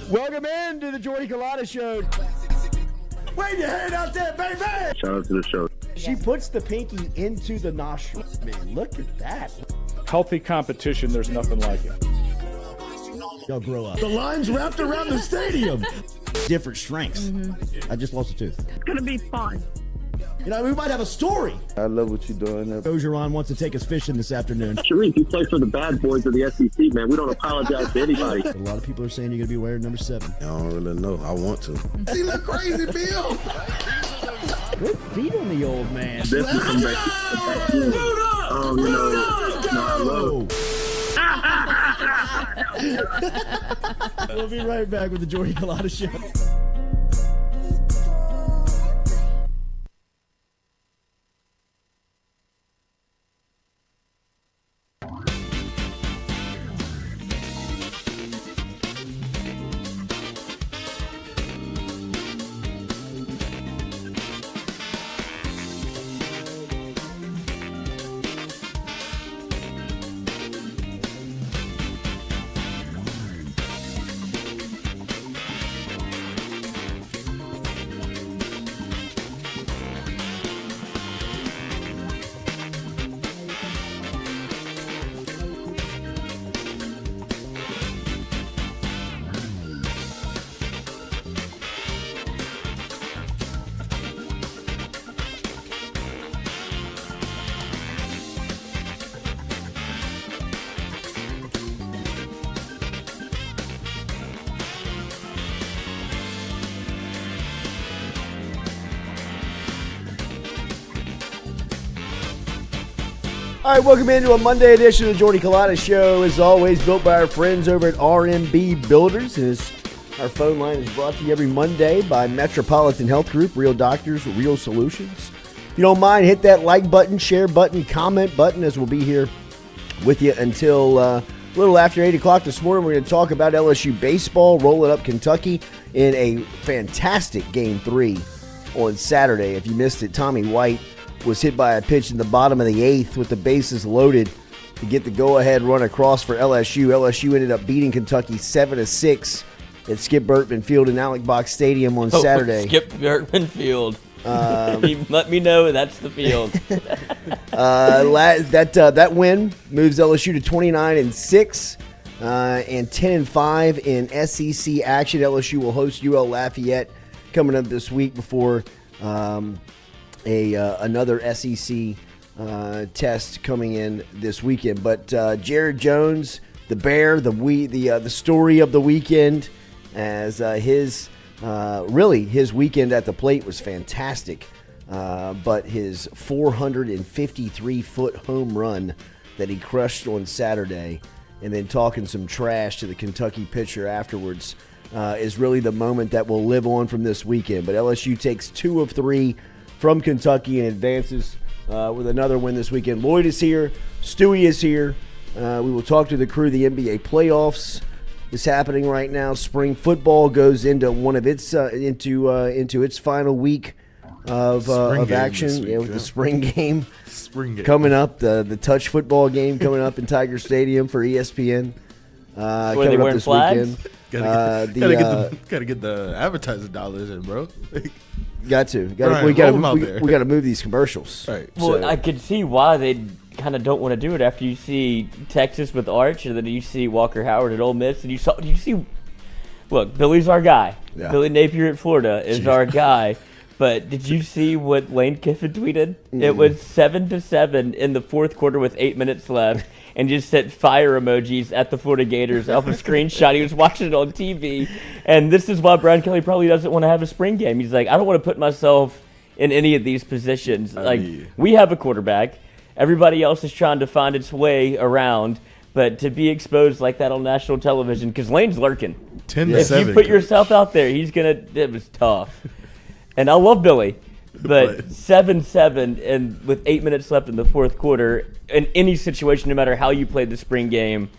Welcome in to the Jordy Culotta Show. Wave your hand out there, baby! Shout out to the show. She puts the pinky into the nostril. Man, look at that. Healthy competition, there's nothing like it. Y'all grow up. The line's wrapped around the stadium. Different strengths. I just lost a tooth. It's going to be fun. You know, we might have a story. I love what you're doing. Ogeron wants to take us fishing this afternoon. Sharif, you play for the bad boys of the SEC, man. We don't apologize to anybody. A lot of people are saying you're going to be wearing number 7. I don't really know. I want to. He look crazy, Bill. Good feet on the old man. Definitely come back. I love. We'll be right back with the Jordy Culotta Show. All right, welcome into a Monday edition of the Jordy Culotta Show. As always, built by our friends over at RMB Builders. Our phone line is brought to you every Monday by Metropolitan Health Group, real doctors, real solutions. If you don't mind, hit that like button, share button, comment button, as we'll be here with you until a little after 8 o'clock this morning. We're going to talk about LSU baseball, rolling up Kentucky in a fantastic Game 3 on Saturday. If you missed it, Tommy White was hit by a pitch in the bottom of the 8th with the bases loaded to get the go-ahead run across for LSU. LSU ended up beating Kentucky 7-6 at Skip Bertman Field in Alligood Stadium on Saturday. Skip Bertman Field. Let me know that's the field. That win moves LSU to 29-6 and 10-5 in SEC action. LSU will host UL Lafayette coming up this week before another SEC test coming in this weekend. But Jared Jones, the Bear, the story of the weekend, as his weekend at the plate was fantastic. But his 453-foot home run that he crushed on Saturday, and then talking some trash to the Kentucky pitcher afterwards, is really the moment that will live on from this weekend. But LSU takes 2 of 3 from Kentucky and advances with another win this weekend. Lloyd is here. Stewie is here. We will talk to the crew. The NBA playoffs is happening right now. Spring football goes into one of its into its final week of action. With the spring game coming up. The touch football game coming up in Tiger Stadium for ESPN. Coming up this weekend. Gotta get the advertising dollars in, bro. We got to move these commercials. Right. Well, I could see why they kind of don't want to do it after you see Texas with Arch, and then you see Walker Howard at Ole Miss, and you see. Look, Billy's our guy. Yeah. Billy Napier at Florida is our guy. But did you see what Lane Kiffin tweeted? Mm-hmm. It was 7-7 in the fourth quarter with 8 minutes left, and just sent fire emojis at the Florida Gators off a screenshot. He was watching it on TV, and this is why Brian Kelly probably doesn't want to have a spring game. He's like, I don't want to put myself in any of these positions. We have a quarterback. Everybody else is trying to find its way around, but to be exposed like that on national television, because Lane's lurking. 10-7. If you put yourself out there, it was tough. And I love Billy, but 7-7 and with 8 minutes left in the fourth quarter, in any situation, no matter how you played the spring game,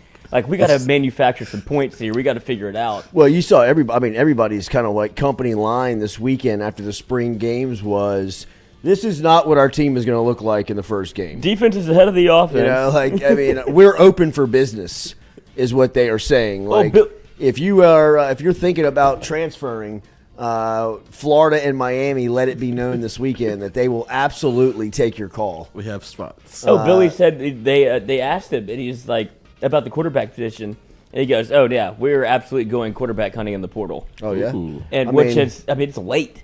we got to manufacture some points here. We got to figure it out. Well, you saw everybody's kind of like company line this weekend after the spring games was, this is not what our team is going to look like in the first game. Defense is ahead of the offense. We're open for business is what they are saying. if you're thinking about transferring, Florida and Miami, let it be known this weekend that they will absolutely take your call. We have spots. Oh, Billy said they asked him, and he's like, about the quarterback position. And he goes, "Oh yeah, we're absolutely going quarterback hunting in the portal." Oh yeah, Ooh. And it's late.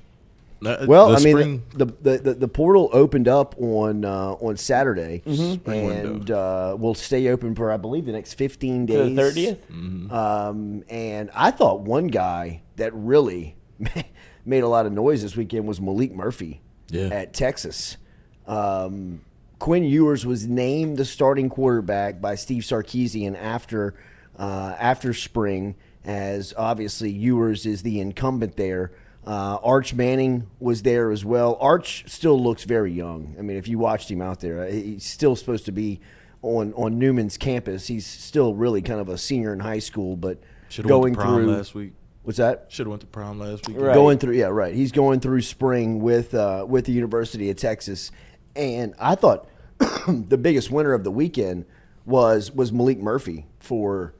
Well, the portal opened up on Saturday, and will stay open for I believe the next 15 days. To the 30th. And I thought one guy that really made a lot of noise this weekend was Malik Murphy at Texas. Quinn Ewers was named the starting quarterback by Steve Sarkisian after spring, as obviously Ewers is the incumbent there. Arch Manning was there as well. Arch still looks very young. I mean, if you watched him out there, he's still supposed to be on Newman's campus. He's still really kind of a senior in high school, but going through last week. What's that? Should have went to prom last week. Right. Going through, yeah, right. He's going through spring with the University of Texas, and I thought the biggest winner of the weekend was Malik Murphy for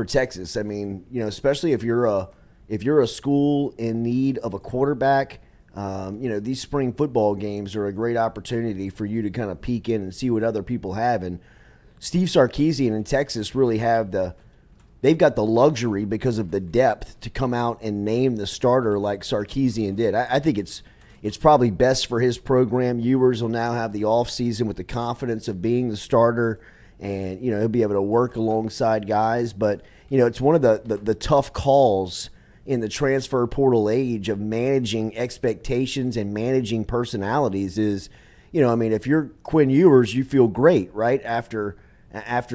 Texas. I mean, especially if you're a school in need of a quarterback, these spring football games are a great opportunity for you to kind of peek in and see what other people have. And Steve Sarkisian in Texas really they've got the luxury because of the depth to come out and name the starter like Sarkisian did. I think it's probably best for his program. Ewers will now have the offseason with the confidence of being the starter, and he'll be able to work alongside guys. But it's one of the tough calls in the transfer portal age of managing expectations and managing personalities. Is if you're Quinn Ewers, you feel great, right? After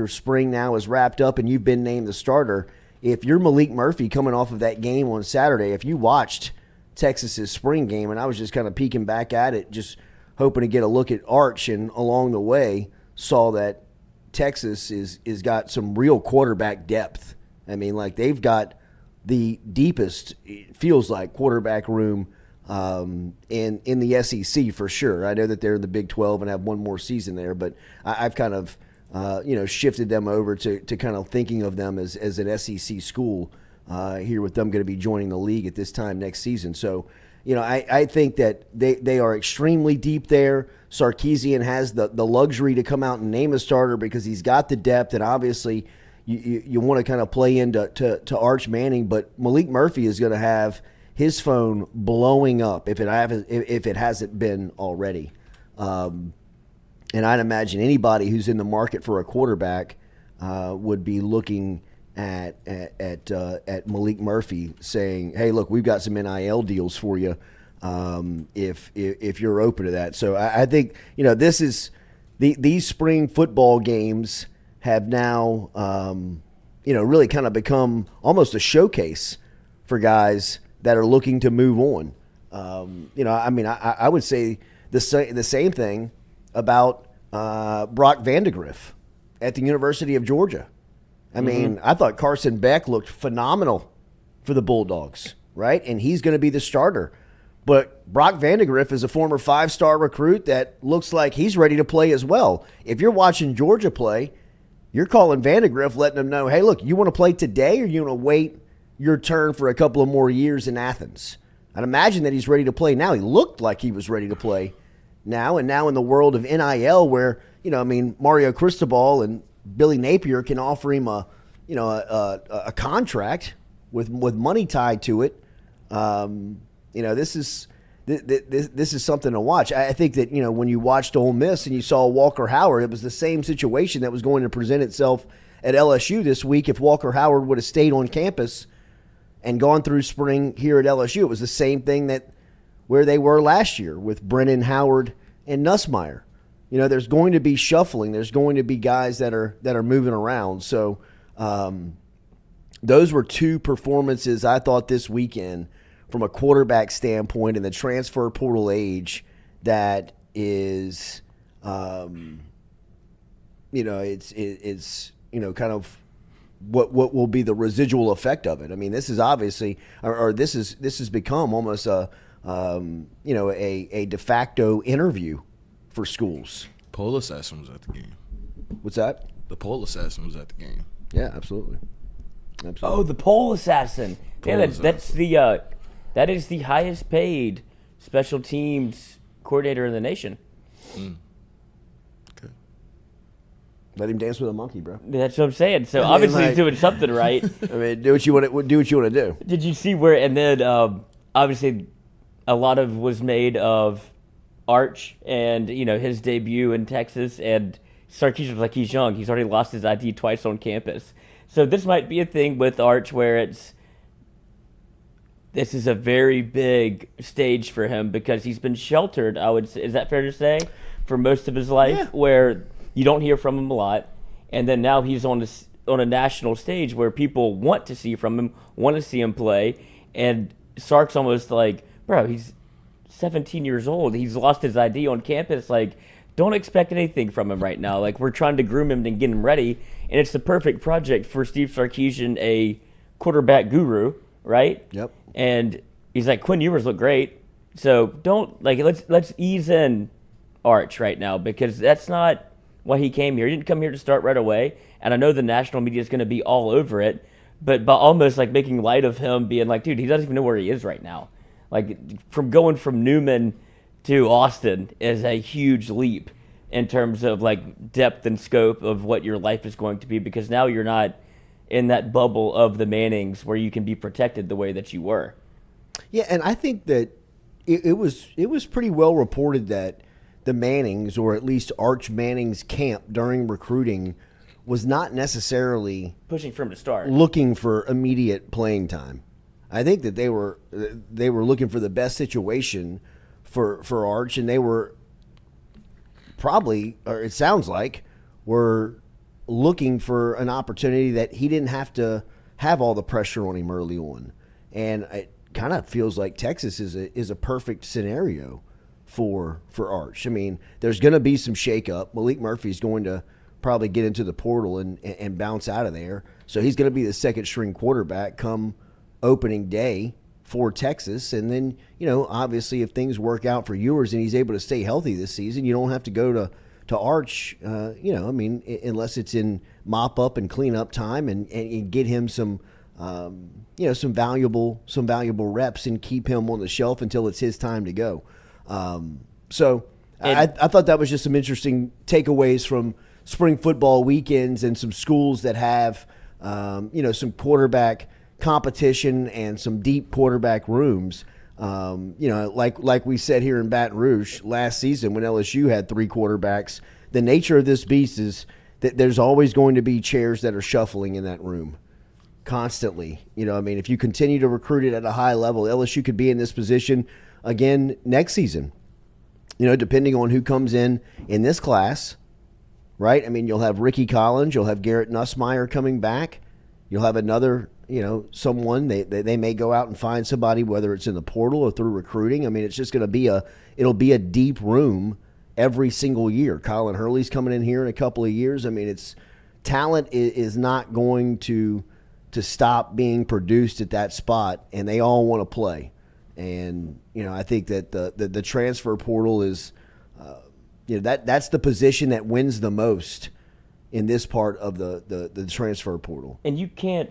spring now is wrapped up and you've been named the starter. If you're Malik Murphy coming off of that game on Saturday, if you watched Texas's spring game, and I was just kind of peeking back at it, just hoping to get a look at Arch, and along the way saw that Texas is got some real quarterback depth. I mean, like, they've got the deepest, it feels like, quarterback room in the SEC for sure. I know that they're in the Big 12 and have one more season there, but I've kind of shifted them over to kind of thinking of them as an SEC school here, with them going to be joining the league at this time next season. So, I think that they are extremely deep there. Sarkisian has the luxury to come out and name a starter because he's got the depth, and obviously you want to kind of play into to Arch Manning, but Malik Murphy is going to have his phone blowing up if it hasn't been already. And I'd imagine anybody who's in the market for a quarterback would be looking at Malik Murphy, saying, "Hey, look, we've got some NIL deals for you if you're open to that." So I think this is these spring football games have now really kind of become almost a showcase for guys that are looking to move on. I would say the same thing about Brock Vandegrift at the University of Georgia. I mean, I thought Carson Beck looked phenomenal for the Bulldogs, right? And he's going to be the starter. But Brock Vandegrift is a former 5-star recruit that looks like he's ready to play as well. If you're watching Georgia play, you're calling Vandegrift, letting him know, hey, look, you want to play today or you want to wait your turn for a couple of more years in Athens? I'd imagine that he's ready to play now. He looked like he was ready to play now. And now in the world of NIL where, Mario Cristobal and Billy Napier can offer him a contract with money tied to it. This is something to watch. I think that when you watched Ole Miss and you saw Walker Howard, it was the same situation that was going to present itself at LSU this week. If Walker Howard would have stayed on campus and gone through spring here at LSU, it was the same thing where they were last year with Brennan, Howard, and Nussmeier. There's going to be shuffling. There's going to be guys that are moving around. So those were two performances I thought this weekend from a quarterback standpoint in the transfer portal age that is, it's kind of what will be the residual effect of it. I mean, this is obviously, or this has become almost a de facto interview for schools. Poll assassin was at the game. What's that? The poll assassin was at the game. Yeah, absolutely. Absolutely. Oh, the pole assassin. That is the highest paid special teams coordinator in the nation. Okay. Let him dance with a monkey, bro. That's what I'm saying. So obviously he's doing something right. I mean, do what you want to do. Did you see where? And then obviously a lot of was made of Arch and his debut in Texas, and Sarkisian was like, he's young. He's already lost his ID twice on campus. So this might be a thing with Arch where this is a very big stage for him because he's been sheltered, I would say, is that fair to say, for most of his life, where you don't hear from him a lot. And then now he's on a national stage where people want to see from him, want to see him play. And Sark's almost like, bro, he's 17 years old. He's lost his ID on campus. Like, don't expect anything from him right now. Like, we're trying to groom him and get him ready. And it's the perfect project for Steve Sarkisian, a quarterback guru, right? Yep. And he's like, Quinn Ewers look great. So let's ease in Arch right now, because that's not why he came here. He didn't come here to start right away. And I know the national media is going to be all over it, but by almost like making light of him being like, dude, he doesn't even know where he is right now. Like, from going from Newman to Austin is a huge leap in terms of like depth and scope of what your life is going to be, because now you're not in that bubble of the Mannings where you can be protected the way that you were. Yeah, and I think that it was pretty well reported that the Mannings, or at least Arch Manning's camp during recruiting, was not necessarily pushing for him to start, looking for immediate playing time. I think that they were looking for the best situation for Arch, and they were probably, or it sounds like, were looking for an opportunity that he didn't have to have all the pressure on him early on. And it kind of feels like Texas is a perfect scenario for Arch. I mean, there's going to be some shakeup. Malik Murphy's going to probably get into the portal and bounce out of there. So he's going to be the second string quarterback come opening day for Texas. And then, obviously if things work out for Ewers and he's able to stay healthy this season, you don't have to go to Arch, unless it's in mop up and clean up time and get him some valuable reps and keep him on the shelf until it's his time to go. I thought that was just some interesting takeaways from spring football weekends and some schools that have, some quarterback competition and some deep quarterback rooms. Like we said here in Baton Rouge last season when LSU had three quarterbacks, the nature of this beast is that there's always going to be chairs that are shuffling in that room constantly. If you continue to recruit it at a high level, LSU could be in this position again next season, depending on who comes in this class, right? I mean, you'll have Ricky Collins, you'll have Garrett Nussmeier coming back, you'll have another someone, they may go out and find somebody, whether it's in the portal or through recruiting. I mean, it's just going to be it'll be a deep room every single year. Colin Hurley's coming in here in a couple of years. I mean, talent is not going to stop being produced at that spot, and they all want to play. And, I think that the transfer portal is, that's the position that wins the most in this part of the transfer portal. And you can't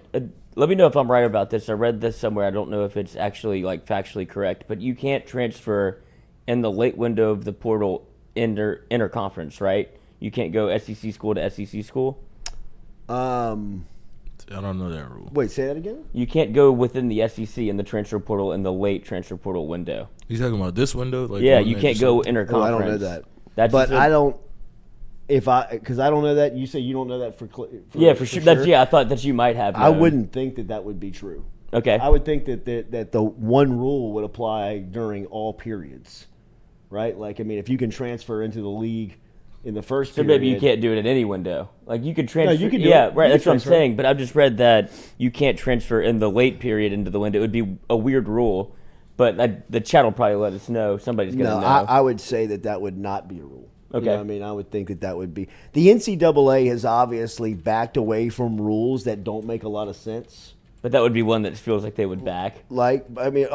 let me know if I'm right about this. I read this somewhere. I don't know if it's actually factually correct, but you can't transfer in the late window of the portal interconference, right? You can't go SEC school to SEC school. I don't know that rule. Wait, say that again? You can't go within the SEC in the transfer portal in the late transfer portal window. You talking about this window? Like yeah, you can't go interconference. Oh, I don't know that. I don't. Because I don't know that. You say you don't know that for sure. I thought that you might have known. I wouldn't think that would be true. Okay. I would think that the one rule would apply during all periods, right? Like, I mean, if you can transfer into the league in the first period. So maybe you can't do it in any window. Like, you could transfer. No, you can do yeah, it. right. That's what I'm saying. But I've just read that you can't transfer in the late period into the window. It would be a weird rule. But the chat will probably let us know. Somebody's going to know. I would say that would not be a rule. Okay. I mean, I would think that would be. The NCAA has obviously backed away from rules that don't make a lot of sense. But that would be one that feels like they would back. Like, I mean,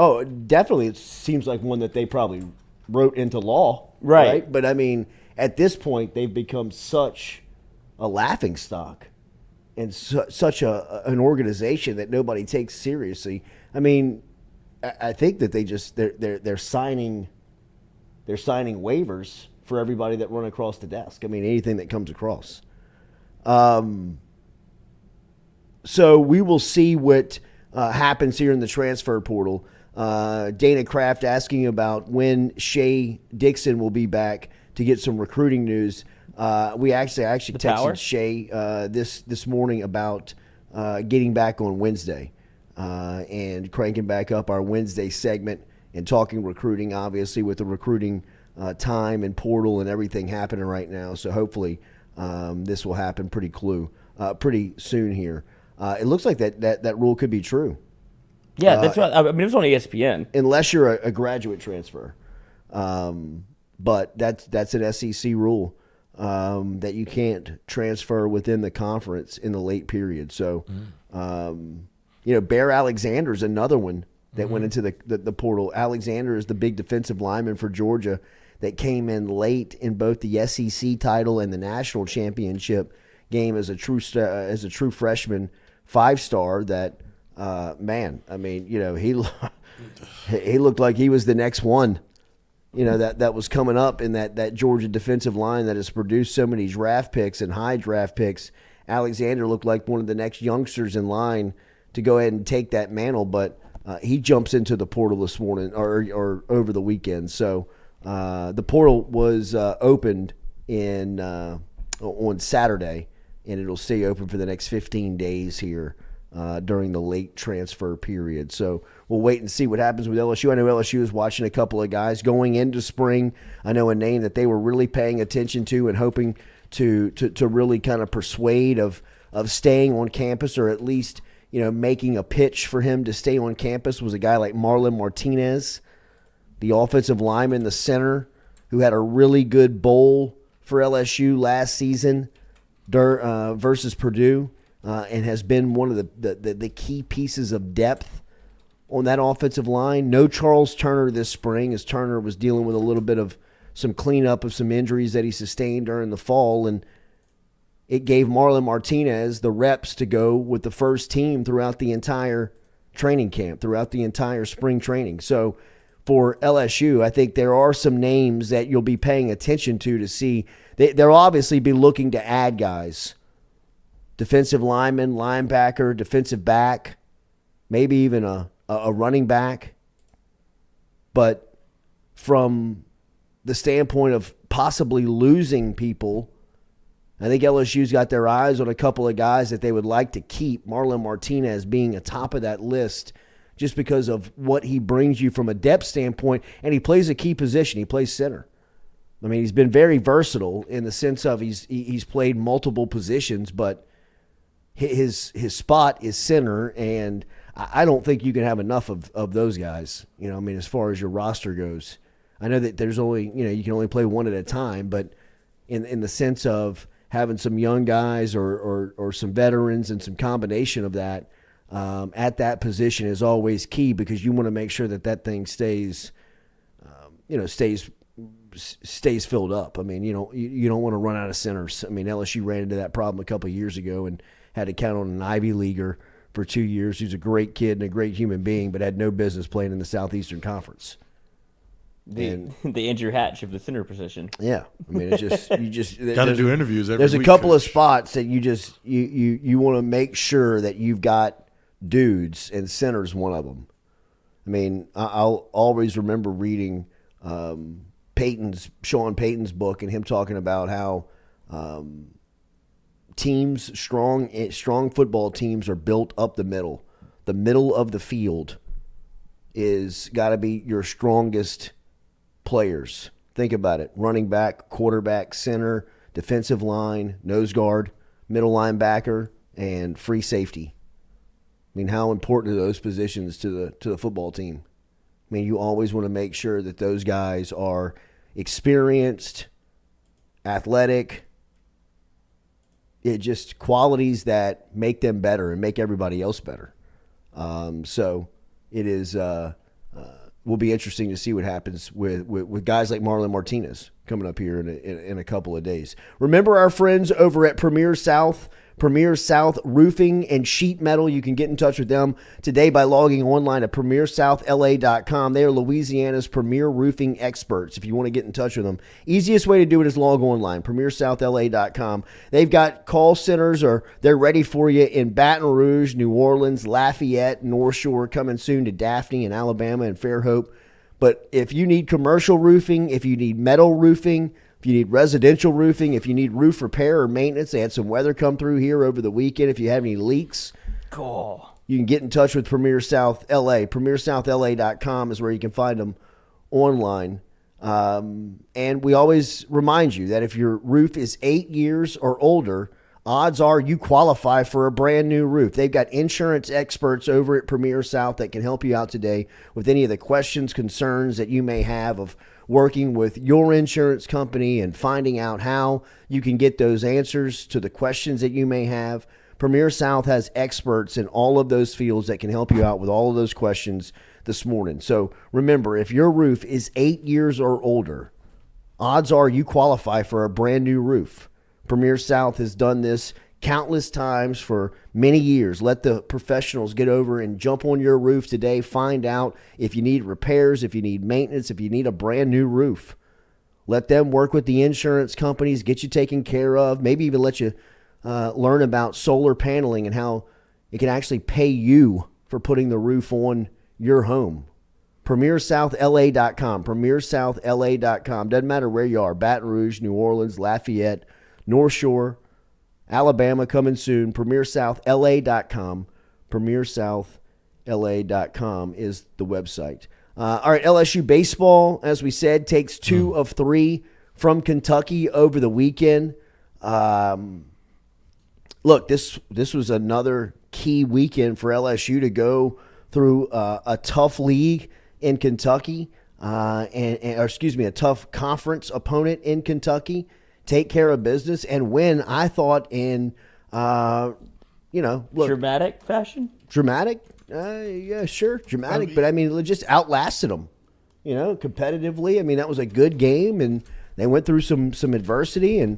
definitely it seems like one that they probably wrote into law. Right. But, I mean, at this point, they've become such a laughingstock and such an organization that nobody takes seriously. I mean, I think that they're signing waivers for everybody that run across the desk. I mean, anything that comes across. So we will see what happens here in the transfer portal. Dana Kraft asking about when Shea Dixon will be back to get some recruiting news. We actually texted Shea this morning about getting back on Wednesday and cranking back up our Wednesday segment and talking recruiting, obviously with the recruiting time and portal and everything happening right now. So hopefully this will happen pretty soon here. It looks like that rule could be true. Yeah, that's what I mean. It was on ESPN. Unless you're a graduate transfer. But that's an SEC rule that you can't transfer within the conference in the late period. So, Bear Alexander is another one that went into the portal. Alexander is the big defensive lineman for Georgia that came in late in both the SEC title and the national championship game as a true freshman 5-star. That he looked like he was the next one. That was coming up in that Georgia defensive line that has produced so many draft picks and high draft picks. Alexander looked like one of the next youngsters in line to go ahead and take that mantle, but he jumps into the portal this morning or over the weekend. So the portal was opened on Saturday, and it'll stay open for the next 15 days here during the late transfer period. So we'll wait and see what happens with LSU. I know LSU is watching a couple of guys going into spring. I know a name that they were really paying attention to and hoping to really kind of persuade of staying on campus, or at least making a pitch for him to stay on campus, was a guy like Marlon Martinez, the offensive lineman, the center, who had a really good bowl for LSU last season versus Purdue. And has been one of the key pieces of depth on that offensive line. No Charles Turner this spring, as Turner was dealing with a little bit of some cleanup of some injuries that he sustained during the fall, and it gave Marlon Martinez the reps to go with the first team throughout the entire training camp, throughout the entire spring training. So for LSU, I think there are some names that you'll be paying attention to see. They'll obviously be looking to add guys. Defensive lineman, linebacker, defensive back, maybe even a running back. But from the standpoint of possibly losing people, I think LSU's got their eyes on a couple of guys that they would like to keep, Marlon Martinez being atop of that list just because of what he brings you from a depth standpoint, and he plays a key position. He plays center. I mean, he's been very versatile in the sense of he's played multiple positions, but his spot is center, and I don't think you can have enough of those guys. As far as your roster goes, I know that there's only you can only play one at a time, but in the sense of having some young guys or some veterans and some combination of that at that position is always key, because you want to make sure that thing stays filled up. I mean, you don't want to run out of centers. I mean, LSU ran into that problem a couple of years ago and had to count on an Ivy Leaguer for 2 years. He's a great kid and a great human being, but had no business playing in the Southeastern Conference. The Andrew Hatch of the center position. Yeah, I mean, it's just you just got to do interviews every week. There's a couple of spots that you want to make sure that you've got dudes, and center's one of them. I mean, I'll always remember reading Sean Payton's book and him talking about how strong football teams are built up the middle. The middle of the field is got to be your strongest players. Think about it. Running back, quarterback, center, defensive line, nose guard, middle linebacker, and free safety. I mean, how important are those positions to the football team? I mean, you always want to make sure that those guys are experienced, athletic, just qualities that make them better and make everybody else better. So it is will be interesting to see what happens with guys like Marlon Martinez coming up here in a couple of days. Remember our friends over at Premier South Premier South Roofing and Sheet Metal. You can get in touch with them today by logging online at premiersouthlA.com. They are Louisiana's premier roofing experts. If you want to get in touch with them, easiest way to do it is log online, premiersouthlA.com. They've got call centers, or they're ready for you in Baton Rouge, New Orleans, Lafayette, North Shore, coming soon to Daphne and Alabama and Fairhope. But if you need commercial roofing, if you need metal roofing, if you need residential roofing, if you need roof repair or maintenance, they had some weather come through here over the weekend. If you have any leaks, cool. You can get in touch with Premier South LA. PremierSouthLA.com is where you can find them online. And we always remind you that if your roof is 8 years or older, odds are you qualify for a brand new roof. They've got insurance experts over at Premier South that can help you out today with any of the questions, concerns that you may have of working with your insurance company and finding out how you can get those answers to the questions that you may have. Premier South has experts in all of those fields that can help you out with all of those questions this morning. So remember, if your roof is 8 years or older, odds are you qualify for a brand new roof. Premier South has done this countless times for many years. Let the professionals get over and jump on your roof today. Find out if you need repairs, if you need maintenance, if you need a brand new roof. Let them work with the insurance companies, get you taken care of, maybe even let you learn about solar paneling and how it can actually pay you for putting the roof on your home. PremierSouthLA.com, PremierSouthLA.com. Doesn't matter where you are, Baton Rouge, New Orleans, Lafayette, North Shore, Alabama, coming soon. PremierSouthLA.com. PremierSouthLA.com is the website. All right, LSU baseball, as we said, takes 2 of 3 from Kentucky over the weekend. Look, this was another key weekend for LSU to go through a tough league in Kentucky, a tough conference opponent in Kentucky. Take care of business and win, I thought, in, dramatic fashion? Dramatic? Yeah, sure, dramatic. But, it just outlasted them, competitively. That was a good game, and they went through some adversity and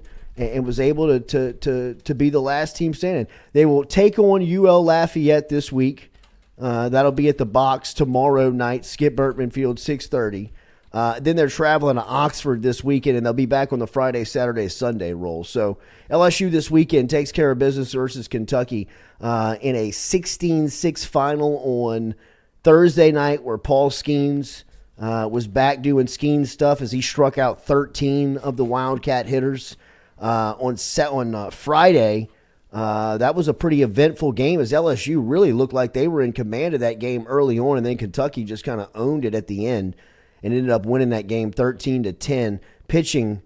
was able to be the last team standing. They will take on UL Lafayette this week. That'll be at the Box tomorrow night, Skip Bertman Field, 6:30. Then they're traveling to Oxford this weekend, and they'll be back on the Friday, Saturday, Sunday roll. So LSU this weekend takes care of business versus Kentucky in a 16-6 final on Thursday night, where Paul Skeens was back doing Skeens stuff as he struck out 13 of the Wildcat hitters. On Friday, that was a pretty eventful game, as LSU really looked like they were in command of that game early on, and then Kentucky just kind of owned it at the end and ended up winning that game 13-10. Pitching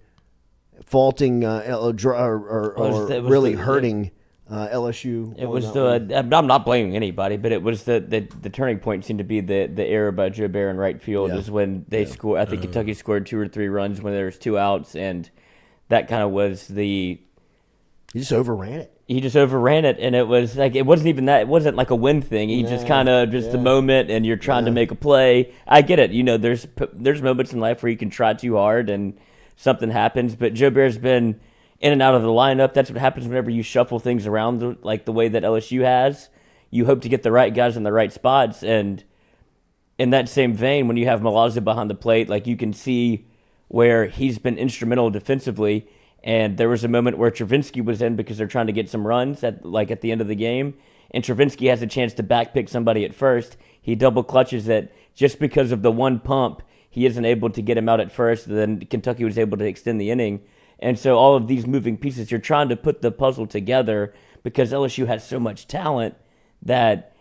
faulting really hurting LSU. It was I'm not blaming anybody, but it was the turning point seemed to be the error by Joe Bear in right field is when they scored. I think Kentucky scored 2 or 3 runs when there was 2 outs, and that kind of was He just overran it. He just overran it, and it was like it wasn't even that. It wasn't like a win thing. He just kind of the moment, and you're trying to make a play. I get it. There's moments in life where you can try too hard and something happens. But Joe Bear's been in and out of the lineup. That's what happens whenever you shuffle things around like the way that LSU has. You hope to get the right guys in the right spots, and in that same vein, when you have Milazzo behind the plate, like you can see where he's been instrumental defensively. And there was a moment where Travinsky was in because they're trying to get some runs at the end of the game. And Travinsky has a chance to backpick somebody at first. He double clutches it. Just because of the one pump, he isn't able to get him out at first. Then Kentucky was able to extend the inning. And so all of these moving pieces, you're trying to put the puzzle together because LSU has so much talent that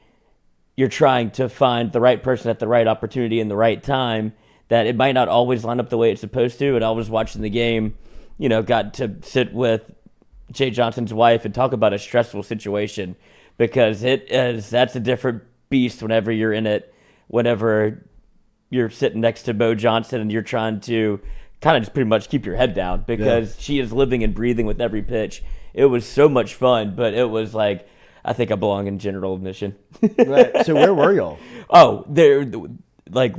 you're trying to find the right person at the right opportunity in the right time, that it might not always line up the way it's supposed to. And I was watching the game, got to sit with Jay Johnson's wife and talk about a stressful situation, because that's a different beast whenever you're in it, whenever you're sitting next to Bo Johnson and you're trying to kind of just pretty much keep your head down, because she is living and breathing with every pitch. It was so much fun, but it was like, I think I belong in general admission. Right. So where were y'all? Oh, they're like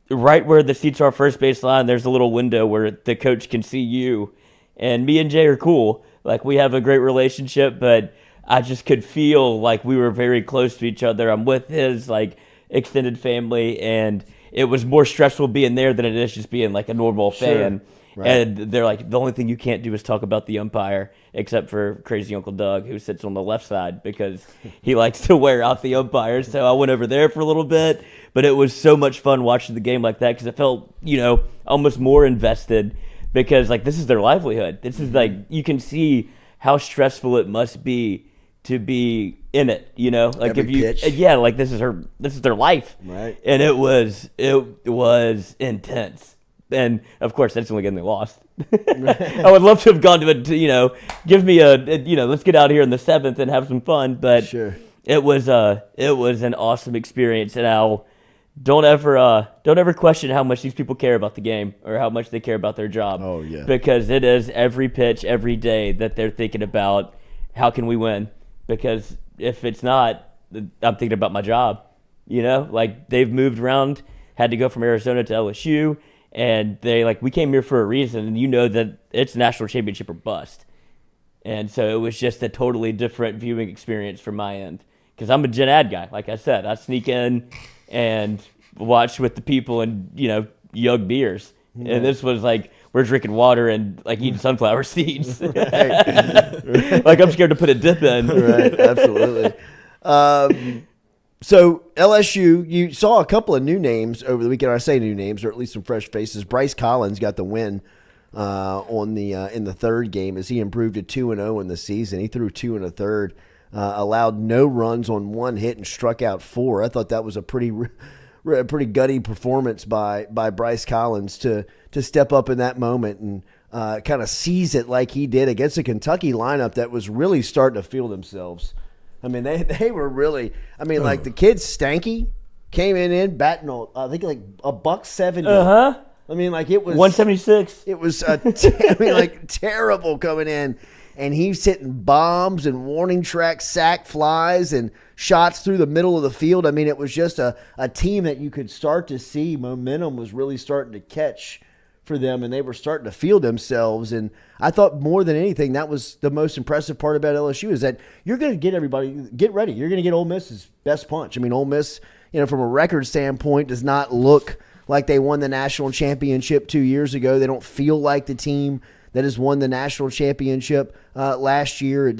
right where the seats are, first base line, there's a little window where the coach can see you. And me and Jay are cool. Like, we have a great relationship, but I just could feel like we were very close to each other. I'm with his, like, extended family, and it was more stressful being there than it is just being, like, a normal fan. Right. And they're like, the only thing you can't do is talk about the umpire, except for crazy Uncle Doug, who sits on the left side because he likes to wear out the umpire. So I went over there for a little bit, but it was so much fun watching the game like that because it felt, almost more invested because, like, this is their livelihood. This is, like, you can see how stressful it must be to be in it, like every pitch. Like this is their life. Right. And it was intense. And of course, that's the only game they lost. I would love to have gone to give me let's get out here in the 7th and have some fun. But sure. It was an awesome experience, and don't ever question how much these people care about the game or how much they care about their job. Oh yeah, because it is every pitch, every day that they're thinking about how can we win. Because if it's not, I'm thinking about my job. Like they've moved around, had to go from Arizona to LSU. And we came here for a reason, and that it's national championship or bust. And so it was just a totally different viewing experience from my end. Because I'm a Gen Ad guy, like I said. I sneak in and watch with the people and, yug beers. Yeah. And this was like, we're drinking water and, like, eating sunflower seeds. Right. Like, I'm scared to put a dip in. Right, absolutely. So LSU, you saw a couple of new names over the weekend. I say new names, or at least some fresh faces. Bryce Collins got the win in the third game as he improved to 2-0 in the season. He threw 2 1/3, allowed no runs on 1 hit and struck out 4. I thought that was a pretty gutty performance by Bryce Collins to step up in that moment and kind of seize it like he did against a Kentucky lineup that was really starting to feel themselves. I mean, they were really. I mean, like the kids, Stanky came in batting on, I think like $170. I mean, like it was 176. It was terrible coming in, and he's hitting bombs and warning track sack flies and shots through the middle of the field. I mean, it was just a team that you could start to see momentum was really starting to catch for them, and they were starting to feel themselves. And I thought more than anything, that was the most impressive part about LSU is that you're going to get everybody, get ready. You're going to get Ole Miss's best punch. I mean, Ole Miss, from a record standpoint, does not look like they won the national championship 2 years ago. They don't feel like the team that has won the national championship last year.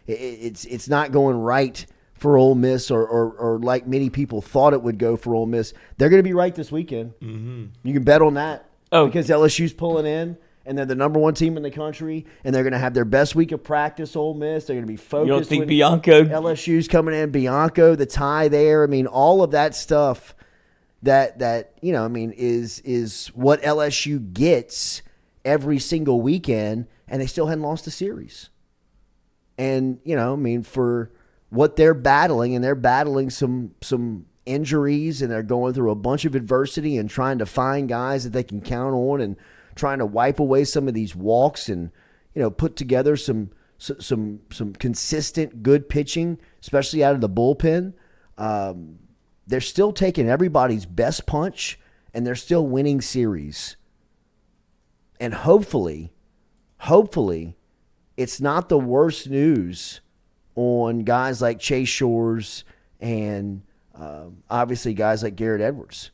It's not going right for Ole Miss or like many people thought it would go for Ole Miss. They're going to be right this weekend. Mm-hmm. You can bet on that. Oh, because LSU's pulling in, and they're the number 1 team in the country, and they're going to have their best week of practice, Ole Miss. They're going to be focused. You don't think Bianco? LSU's coming in, Bianco, the tie there. I mean, all of that stuff that is what LSU gets every single weekend, and they still hadn't lost a series. And, for what they're battling, and they're battling some injuries, and they're going through a bunch of adversity and trying to find guys that they can count on and trying to wipe away some of these walks and, put together some consistent good pitching, especially out of the bullpen. They're still taking everybody's best punch, and they're still winning series. And hopefully, it's not the worst news on guys like Chase Shores and obviously guys like Garrett Edwards,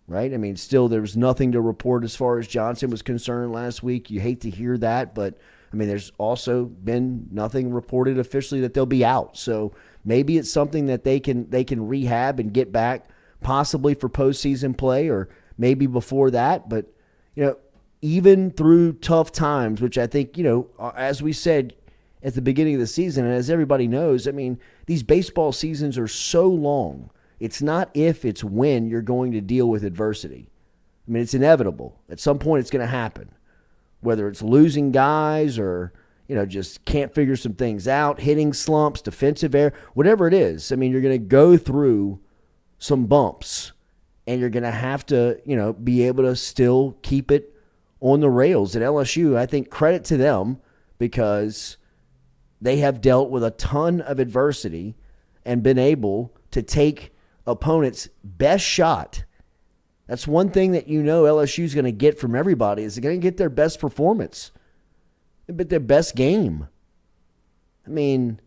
right? I mean, still there was nothing to report as far as Johnson was concerned last week. You hate to hear that, but I mean, there's also been nothing reported officially that they'll be out. So maybe it's something that they can rehab and get back possibly for postseason play, or maybe before that. But even through tough times, which I think as we said at the beginning of the season, and as everybody knows, I mean, these baseball seasons are so long. It's not if, it's when you're going to deal with adversity. I mean, it's inevitable. At some point, it's going to happen. Whether it's losing guys or, just can't figure some things out, hitting slumps, defensive error, whatever it is. I mean, you're going to go through some bumps, and you're going to have to, be able to still keep it on the rails. At LSU, I think credit to them because they have dealt with a ton of adversity and been able to take opponents' best shot. That's one thing that LSU is going to get from everybody is they're going to get their best performance. but their best game. I mean,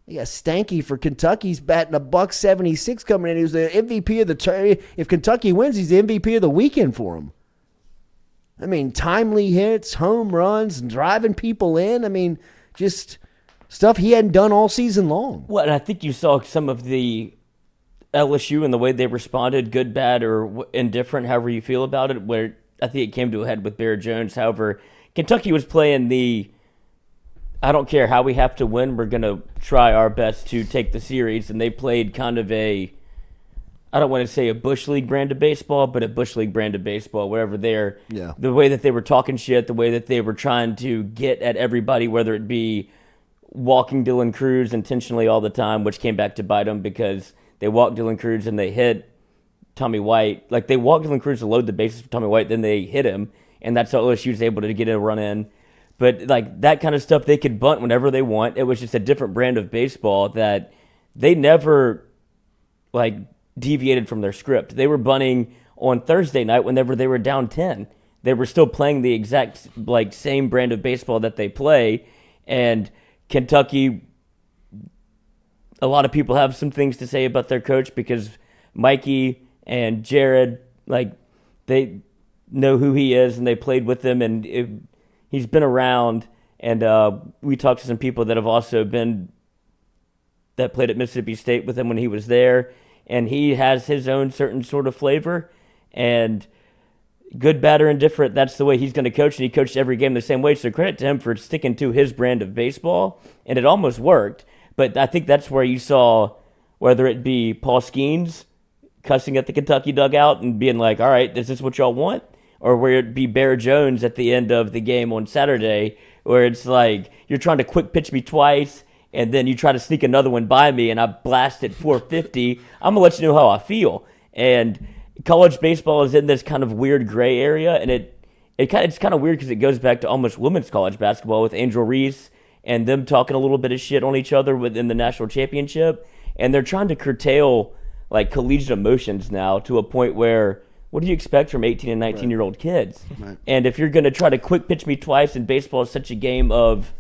you got Stanky for Kentucky's batting $176 coming in. He was the MVP of the turn. If Kentucky wins, he's the MVP of the weekend for him. I mean, timely hits, home runs, driving people in. I mean, just stuff he hadn't done all season long. Well, and I think you saw some of the LSU and the way they responded, good, bad, or indifferent, however you feel about it, where I think it came to a head with Bear Jones. However, Kentucky was playing I don't care how we have to win, we're going to try our best to take the series. And they played kind of I don't want to say a Bush League brand of baseball, but a Bush League brand of baseball, wherever the way that they were talking shit, the way that they were trying to get at everybody, whether it be walking Dylan Cruz intentionally all the time, which came back to bite them because they walked Dylan Cruz and they hit Tommy White. Like, they walked Dylan Cruz to load the bases for Tommy White, then they hit him, and that's how LSU was able to get a run in. But, like, that kind of stuff, they could bunt whenever they want. It was just a different brand of baseball that they never, like, deviated from their script. They were bunting on Thursday night whenever they were down 10. They were still playing the exact, like, same brand of baseball that they play. And Kentucky, a lot of people have some things to say about their coach because Mikey and Jared, like, they know who he is and they played with him, and he's been around. And we talked to some people that have also that played at Mississippi State with him when he was there, and he has his own certain sort of flavor. And good, bad, or indifferent, that's the way he's going to coach, and he coached every game the same way. So credit to him for sticking to his brand of baseball, and it almost worked. But I think that's where you saw, whether it be Paul Skeens cussing at the Kentucky dugout and being like, all right, is this what y'all want? Or where it be Bear Jones at the end of the game on Saturday, where it's like, you're trying to quick pitch me twice, and then you try to sneak another one by me, and I blast it 450. I'm going to let you know how I feel. And college baseball is in this kind of weird gray area, and it's kind of weird because it goes back to almost women's college basketball with Angel Reese and them talking a little bit of shit on each other within the national championship. And they're trying to curtail, like, collegiate emotions now to a point where, what do you expect from 18 and 19-year-old kids? Right. And if you're going to try to quick pitch me twice, and baseball is such a game of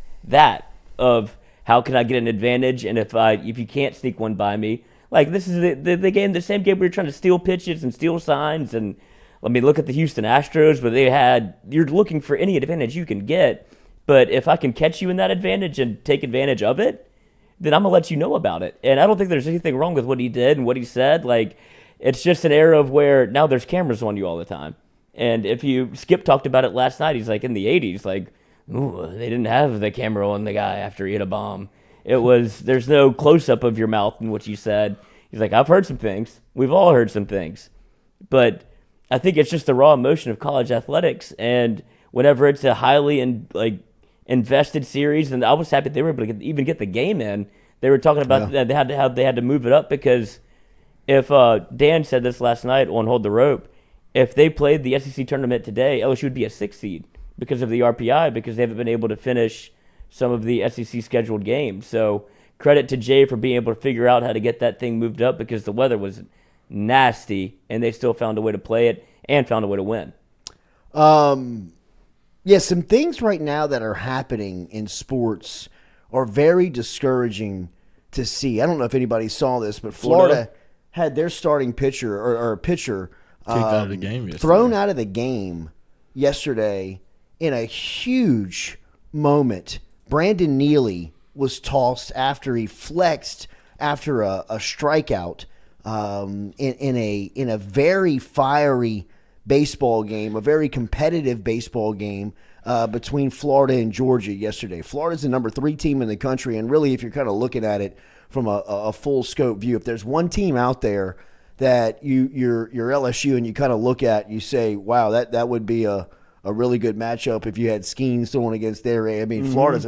how can I get an advantage, and if you can't sneak one by me, like, this is the game, the same game we were trying to steal pitches and steal signs. And let me look at the Houston Astros, where you're looking for any advantage you can get. But if I can catch you in that advantage and take advantage of it, then I'm going to let you know about it. And I don't think there's anything wrong with what he did and what he said. Like, it's just an era of where now there's cameras on you all the time. And Skip talked about it last night. He's like, in the 80s, like, ooh, they didn't have the camera on the guy after he hit a bomb. There's no close-up of your mouth in what you said. He's like, I've heard some things. We've all heard some things. But I think it's just the raw emotion of college athletics. And whenever it's a highly invested series, and I was happy they were able to even get the game in. They were talking about that they had to move it up because if Dan said this last night on Hold the Rope, if they played the SEC tournament today, LSU would be a 6th seed because of the RPI, because they haven't been able to finish some of the SEC scheduled games. So credit to Jay for being able to figure out how to get that thing moved up, because the weather was nasty, and they still found a way to play it and found a way to win. Yeah, some things right now that are happening in sports are very discouraging to see. I don't know if anybody saw this, but Florida had their starting pitcher or pitcher out of the game yesterday. Thrown out of the game yesterday in a huge moment. Brandon Neely was tossed after he flexed after a strikeout in a very fiery baseball game, a very competitive baseball game between Florida and Georgia yesterday. Florida's the number 3 team in the country, and really, if you're kind of looking at it from a full scope view, if there's one team out there that you're LSU and you kind of look at, you say, wow, that would be a really good matchup if you had Skeens throwing against their. I mean, Florida's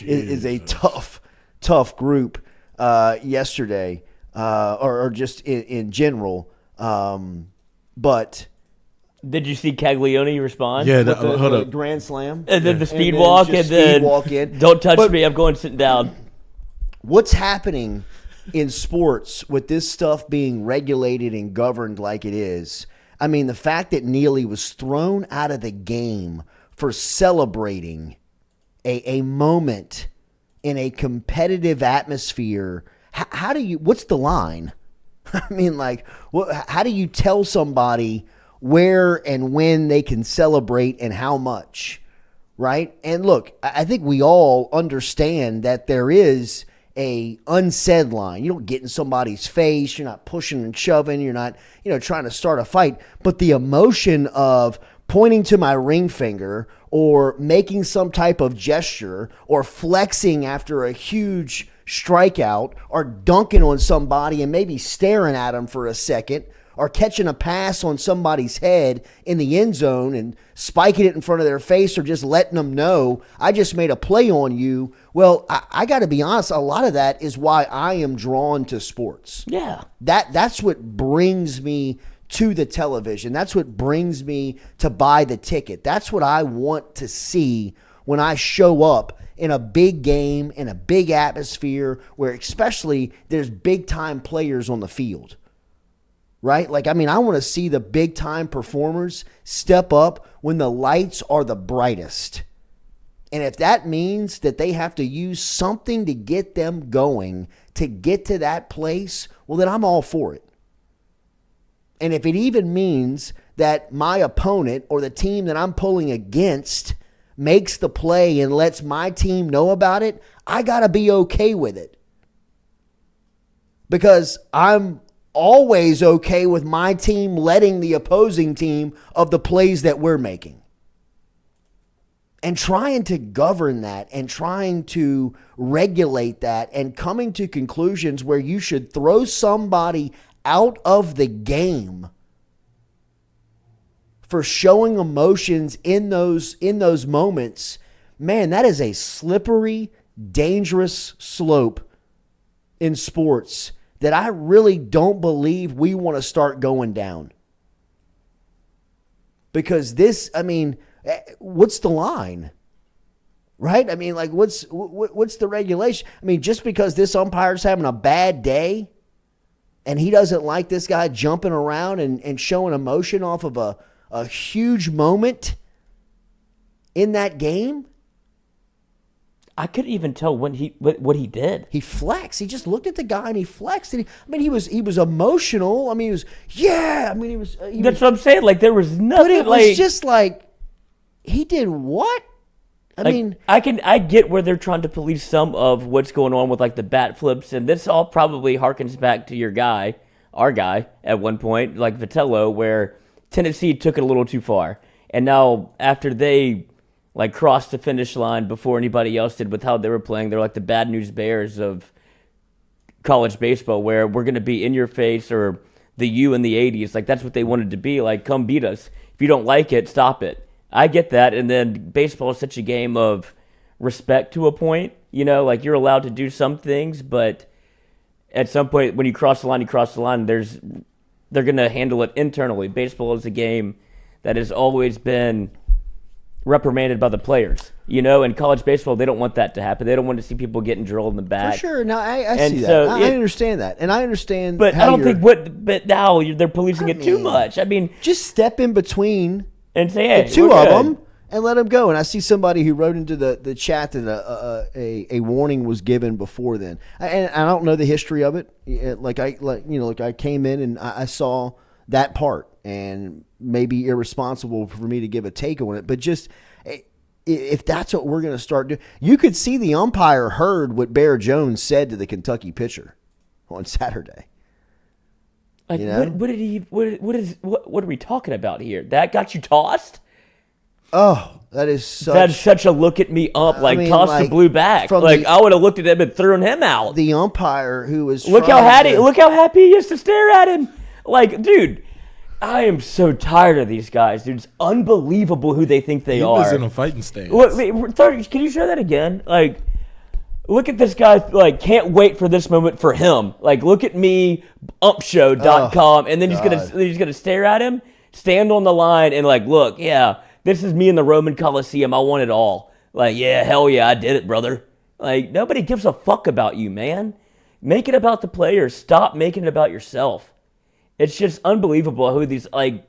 is a tough group yesterday, or just in general. But did you see Caglione respond? Yeah, hold up. Grand slam. And then the speed walk, and then walk in. Don't touch me, I'm going sitting down. What's happening in sports with this stuff being regulated and governed like it is? I mean, the fact that Neely was thrown out of the game for celebrating a moment in a competitive atmosphere, how do you, what's the line? I mean, like, how do you tell somebody where and when they can celebrate and how much, right? And look, I think we all understand that there is a unsaid line. You don't get in somebody's face. You're not pushing and shoving. You're not, trying to start a fight. But the emotion of pointing to my ring finger or making some type of gesture or flexing after a huge strikeout or dunking on somebody and maybe staring at them for a second or catching a pass on somebody's head in the end zone and spiking it in front of their face or just letting them know, I just made a play on you. Well, I got to be honest, a lot of that is why I am drawn to sports. Yeah. That's what brings me to the television. That's what brings me to buy the ticket. That's what I want to see when I show up in a big game, in a big atmosphere where especially there's big time players on the field. Right? Like, I mean, I want to see the big time performers step up when the lights are the brightest. And if that means that they have to use something to get them going to get to that place, well, then I'm all for it. And if it even means that my opponent or the team that I'm pulling against makes the play and lets my team know about it, I got to be okay with it. Because I'm always okay with my team letting the opposing team of the plays that we're making. And trying to govern that and trying to regulate that and coming to conclusions where you should throw somebody out of the game for showing emotions in those moments, man, that is a slippery, dangerous slope in sports that I really don't believe we want to start going down. Because this, I mean, what's the line? Right? I mean, like, what's the regulation? I mean, just because this umpire's having a bad day and he doesn't like this guy jumping around and showing emotion off of a huge moment in that game? I couldn't even tell when what he did. He flexed. He just looked at the guy and he flexed. And he was emotional. I mean, he was, yeah. I mean, he was. That's what I'm saying. Like, there was nothing. But it was just like, he did what? I mean, I get where they're trying to police some of what's going on with like the bat flips, and this all probably harkens back to our guy at one point, like Vitello, where Tennessee took it a little too far, and now after they like crossed the finish line before anybody else did with how they were playing, they're like the bad news bears of college baseball, where we're going to be in your face, or the U in the 80s, like that's what they wanted to be, like come beat us. If you don't like it, stop it. I get that, and then baseball is such a game of respect to a point, like you're allowed to do some things, but at some point when you cross the line, they're going to handle it internally. Baseball is a game that has always been reprimanded by the players. In college baseball, they don't want that to happen. They don't want to see people getting drilled in the back. For sure. No, I see that. I understand that. And I understand. But I don't think but now they're policing it too much. I mean, just step in between and say, hey, the two of them and let them go. And I see somebody who wrote into the chat that a warning was given before then. And I don't know the history of it. I came in and I saw that part, and maybe irresponsible for me to give a take on it. But just if that's what we're going to start doing, you could see the umpire heard what Bear Jones said to the Kentucky pitcher on Saturday. Like, what are we talking about here? That got you tossed? Oh, that's such a look at me up, toss the blue back. Like, I would have looked at him and thrown him out. The umpire who was look how happy he is to stare at him. Like, dude, I am so tired of these guys, dude. It's unbelievable who they think they are. He was in a fighting stance. Can you show that again? Like, look at this guy, like, can't wait for this moment for him. Like, look at me, umpshow.com, and then he's gonna stare at him, stand on the line, and like, look, yeah, this is me in the Roman Coliseum. I want it all. Like, yeah, hell yeah, I did it, brother. Like, nobody gives a fuck about you, man. Make it about the players. Stop making it about yourself. It's just unbelievable who these, like,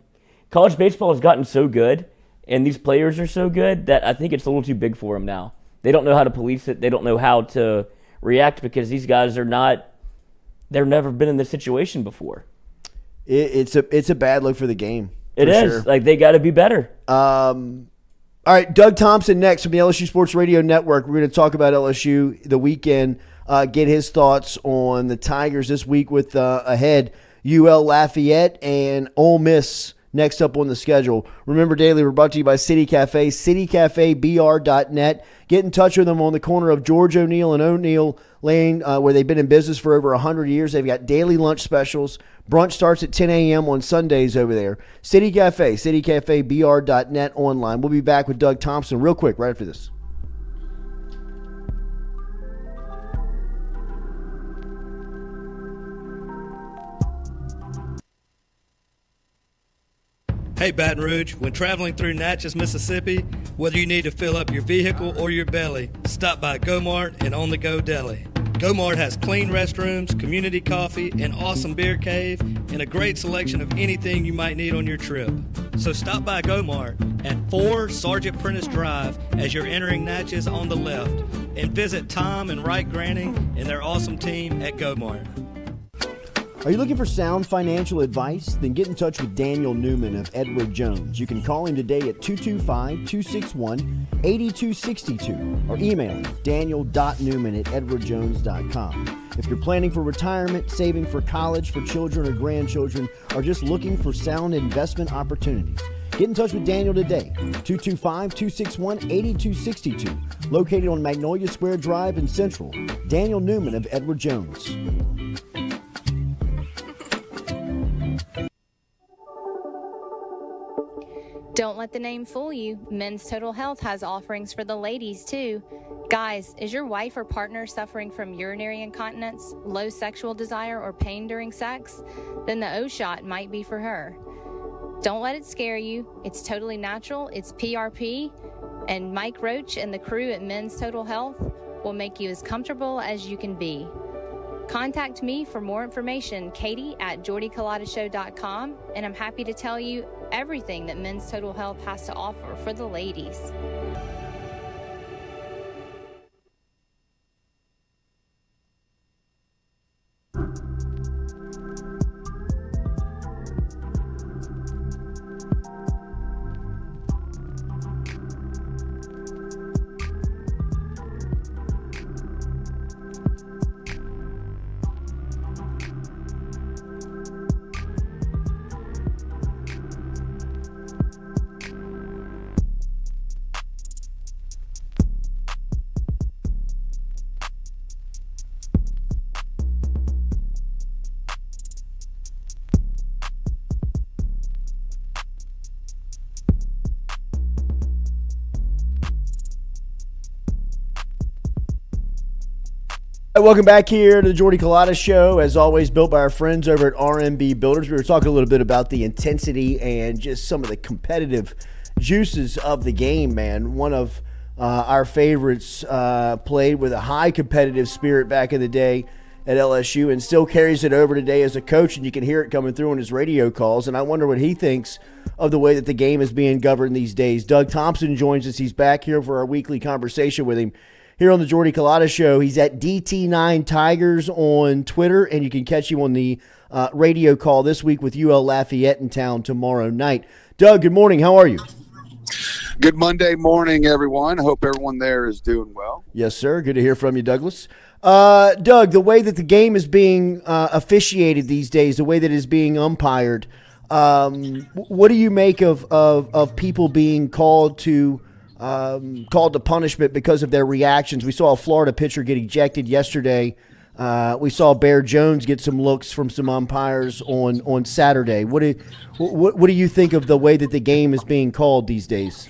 college baseball has gotten so good, and these players are so good that I think it's a little too big for them now. they don't know how to police it. They don't know how to react because these guys are not. They've never been in this situation before. It's a bad look for the game. It is. Sure. Like, they got to be better. All right, Doug Thompson next from the LSU Sports Radio Network. We're going to talk about LSU the weekend, get his thoughts on the Tigers this week with ahead UL Lafayette and Ole Miss next up on the schedule. Remember, Daily, we're brought to you by City Cafe, citycafebr.net. Get in touch with them on the corner of George O'Neill and O'Neill Lane, where they've been in business for over 100 years. They've got daily lunch specials. Brunch starts at 10 a.m. on Sundays over there. City Cafe, citycafebr.net online. We'll be back with Doug Thompson real quick right after this. Hey Baton Rouge, when traveling through Natchez, Mississippi, whether you need to fill up your vehicle or your belly, stop by Go-Mart and On The Go Deli. Go-Mart has clean restrooms, community coffee, an awesome beer cave, and a great selection of anything you might need on your trip. So stop by Go-Mart at 4 Sergeant Prentice Drive as you're entering Natchez on the left, and visit Tom and Wright Granning and their awesome team at Go-Mart. Are you looking for sound financial advice? Then get in touch with Daniel Newman of Edward Jones. You can call him today at 225-261-8262 or email him daniel.newman@edwardjones.com. If you're planning for retirement, saving for college for children or grandchildren, or just looking for sound investment opportunities, get in touch with Daniel today, 225-261-8262, located on Magnolia Square Drive in Central. Daniel Newman of Edward Jones. Don't let the name fool you. Men's Total Health has offerings for the ladies, too. Guys, is your wife or partner suffering from urinary incontinence, low sexual desire, or pain during sex? Then the O-Shot might be for her. Don't let it scare you. It's totally natural. It's PRP. And Mike Roach and the crew at Men's Total Health will make you as comfortable as you can be. Contact me for more information, Katie at JordyCulottaShow.com, and I'm happy to tell you everything that Men's Total Health has to offer for the ladies. Welcome back here to the Jordy Culotta Show, as always built by our friends over at RMB Builders. We were talking a little bit about the intensity and just some of the competitive juices of the game, man. One of our favorites played with a high competitive spirit back in the day at LSU and still carries it over today as a coach, and you can hear it coming through on his radio calls, and I wonder what he thinks of the way that the game is being governed these days. Doug Thompson joins us. He's back here for our weekly conversation with him here on the Jordy Culotta Show. He's at DT9 Tigers on Twitter, and you can catch him on the radio call this week with UL Lafayette in town tomorrow night. Doug, good morning. How are you? Good Monday morning, everyone. Hope everyone there is doing well. Yes, sir. Good to hear from you, Douglas. Doug, the way that the game is being officiated these days, the way that it is being umpired, what do you make of people being called to punishment because of their reactions? We saw a Florida pitcher get ejected yesterday. We saw Bear Jones get some looks from some umpires on Saturday. What do you think of the way that the game is being called these days?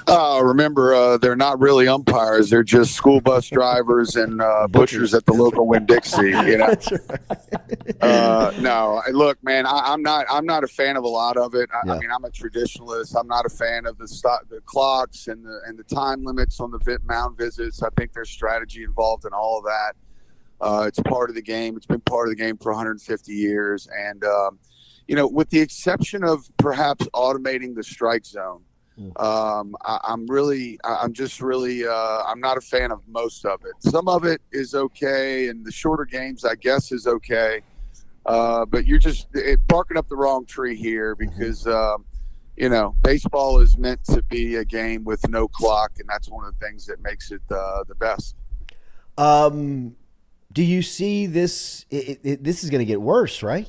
Remember, they're not really umpires. They're just school bus drivers and butchers at the local Winn-Dixie. You know. That's right. No, look, man, I'm not a fan of a lot of it. I mean, I'm a traditionalist. I'm not a fan of the clocks and the time limits on the mound visits. I think there's strategy involved in all of that. It's part of the game. It's been part of the game for 150 years, and with the exception of perhaps automating the strike zone. I'm not a fan of most of it. Some of it is okay, and the shorter games, I guess, is okay. But you're just barking up the wrong tree here because, baseball is meant to be a game with no clock, and that's one of the things that makes it the best. Do you see this? This is going to get worse, right?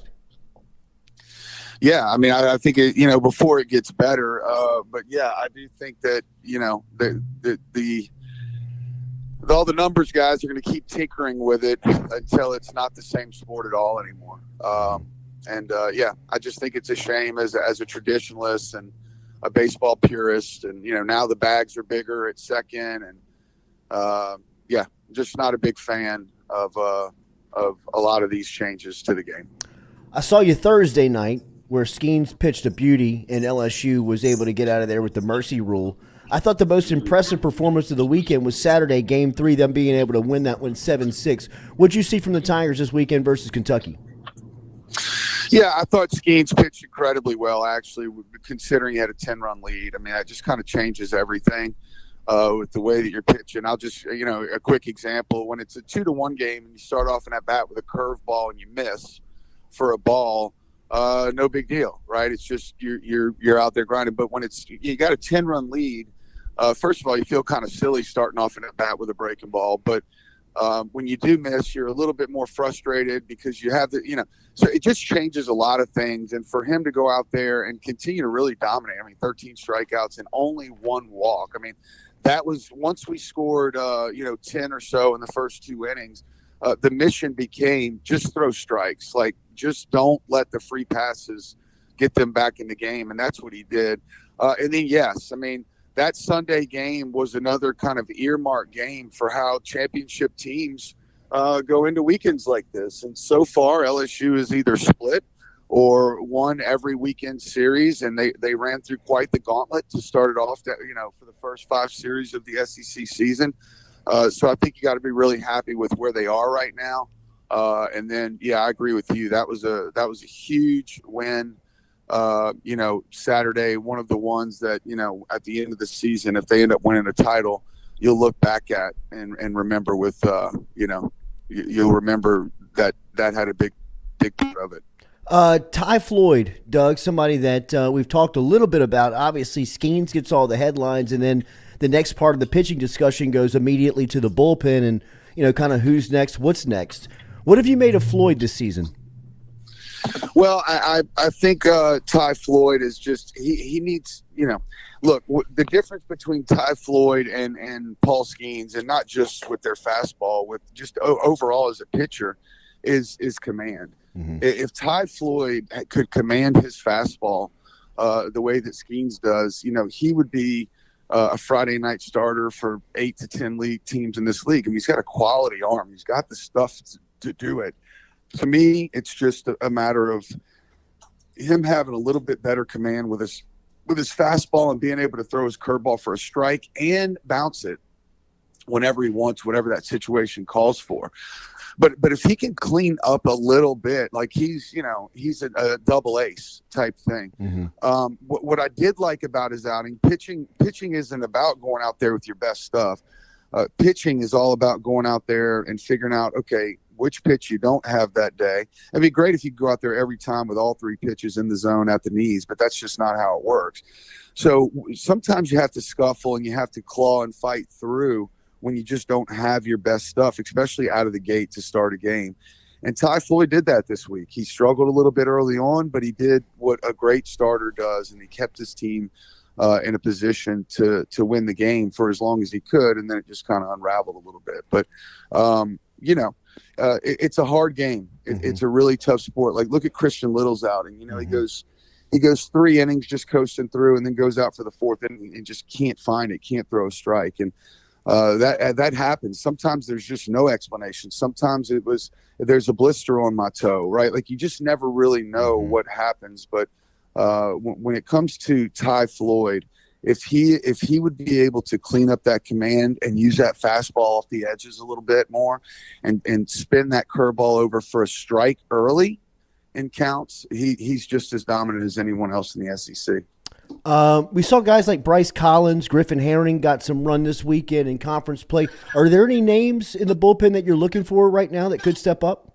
Yeah, I mean, I think before it gets better. But yeah, I do think that all the numbers guys are going to keep tinkering with it until it's not the same sport at all anymore. I just think it's a shame as a traditionalist and a baseball purist, and now the bags are bigger at second, and just not a big fan of a lot of these changes to the game. I saw you Thursday night where Skeens pitched a beauty and LSU was able to get out of there with the mercy rule. I thought the most impressive performance of the weekend was Saturday, Game 3, them being able to win that one 7-6. What'd you see from the Tigers this weekend versus Kentucky? Yeah, I thought Skeens pitched incredibly well, actually, considering he had a 10-run lead. I mean, that just kind of changes everything with the way that you're pitching. I'll just, a quick example. When it's a 2-1 game and you start off in at bat with a curveball and you miss for a ball, no big deal, right? It's just you're out there grinding. But when you got a 10-run lead, first of all, you feel kind of silly starting off in at bat with a breaking ball. But when you do miss, you're a little bit more frustrated because you have so it just changes a lot of things. And for him to go out there and continue to really dominate, 13 strikeouts and only one walk. I mean, that was once we scored, 10 or so in the first 2 innings. The mission became just throw strikes, like just don't let the free passes get them back in the game. And that's what he did. And then, yes, that Sunday game was another kind of earmark game for how championship teams go into weekends like this. And so far, LSU is either split or won every weekend series. And they ran through quite the gauntlet to start it off, for the first 5 series of the SEC season. So I think you got to be really happy with where they are right now. And then, I agree with you. That was a huge win. Saturday, one of the ones that, at the end of the season, if they end up winning a title, you'll look back at and remember with, you'll remember that had a big part of it. Ty Floyd, Doug, somebody that we've talked a little bit about. Obviously, Skeens gets all the headlines, and then the next part of the pitching discussion goes immediately to the bullpen and, kind of who's next, what's next. What have you made of Floyd this season? Well, I think Ty Floyd is just he needs, look, the difference between Ty Floyd and Paul Skeens, and not just with their fastball, with just overall as a pitcher, is command. Mm-hmm. If Ty Floyd could command his fastball the way that Skeens does, he would be a Friday night starter for 8 to 10 league teams in this league. He's got a quality arm. He's got the stuff to do it. To me, it's just a matter of him having a little bit better command with his fastball and being able to throw his curveball for a strike and bounce it whenever he wants, whatever that situation calls for. But if he can clean up a little bit, like he's a double ace type thing. Mm-hmm. What I did like about his outing, pitching isn't about going out there with your best stuff. Pitching is all about going out there and figuring out, okay, which pitch you don't have that day. It'd be great if you go out there every time with all 3 pitches in the zone at the knees, but that's just not how it works. So sometimes you have to scuffle and you have to claw and fight through when you just don't have your best stuff, especially out of the gate to start a game. And Ty Floyd did that this week. He struggled a little bit early on, but he did what a great starter does, and he kept his team in a position to win the game for as long as he could, and then it just kind of unraveled a little bit. But, it's a hard game. It's a really tough sport. Like, look at Christian Little's outing. He goes 3 innings just coasting through, and then goes out for the 4th inning and just can't find it, can't throw a strike. And that happens. Sometimes there's just no explanation. Sometimes there's a blister on my toe, right? Like, you just never really know what happens. But when it comes to Ty Floyd, if he would be able to clean up that command and use that fastball off the edges a little bit more and spin that curveball over for a strike early in counts, he's just as dominant as anyone else in the SEC. We saw guys like Bryce Collins, Griffin Herring got some run this weekend in conference play. Are there any names in the bullpen that you're looking for right now that could step up?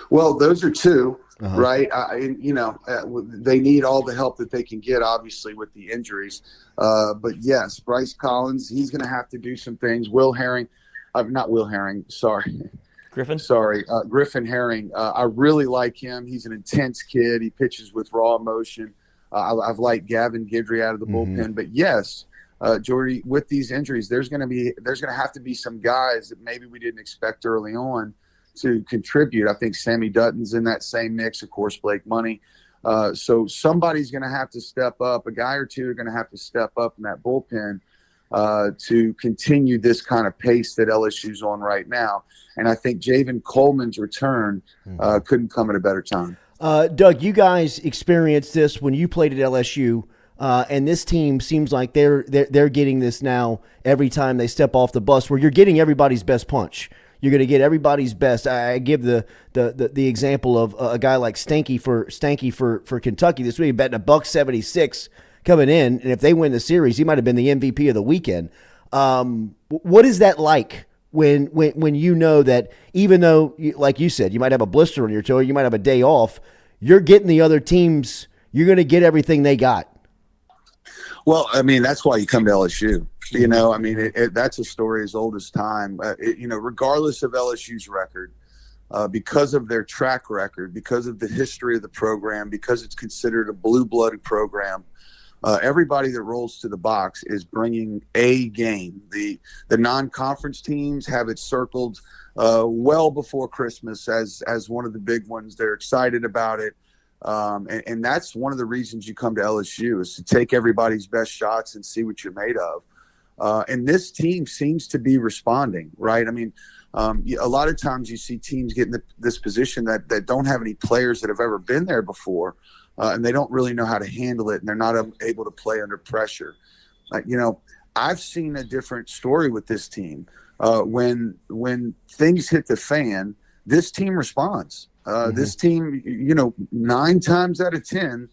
Well, those are two, right? They need all the help that they can get, obviously, with the injuries. But yes, Bryce Collins, he's going to have to do some things. Griffin Herring. I really like him. He's an intense kid. He pitches with raw emotion. I've liked Gavin Guidry out of the bullpen. But yes, Jordy, with these injuries, there's going to have to be some guys that maybe we didn't expect early on to contribute. I think Sammy Dutton's in that same mix, of course, Blake Money. So somebody's going to have to step up. A guy or two are going to have to step up in that bullpen to continue this kind of pace that LSU's on right now. And I think Javen Coleman's return couldn't come at a better time. Doug, you guys experienced this when you played at LSU, and this team seems like they're getting this now every time they step off the bus, where you're getting everybody's best punch. You're going to get everybody's best. I give the example of a guy like Stanky for Kentucky this week, betting $176 coming in, and if they win the series, he might have been the MVP of the weekend. What is that like? When you know that even though, like you said, you might have a blister on your toe, you might have a day off, you're getting the other teams, you're going to get everything they got. Well, I mean, that's why you come to LSU. You know, I mean, that's a story as old as time. Regardless of LSU's record, because of their track record, because of the history of the program, because it's considered a blue-blooded program, everybody that rolls to the box is bringing a game. The non-conference teams have it circled well before Christmas as one of the big ones. They're excited about it. And that's one of the reasons you come to LSU, is to take everybody's best shots and see what you're made of. And this team seems to be responding, right? I mean, a lot of times you see teams get in this position that don't have any players that have ever been there before, and they don't really know how to handle it, and they're not able to play under pressure. I've seen a different story with this team. When things hit the fan, this team responds. This team, 9 times out of 10,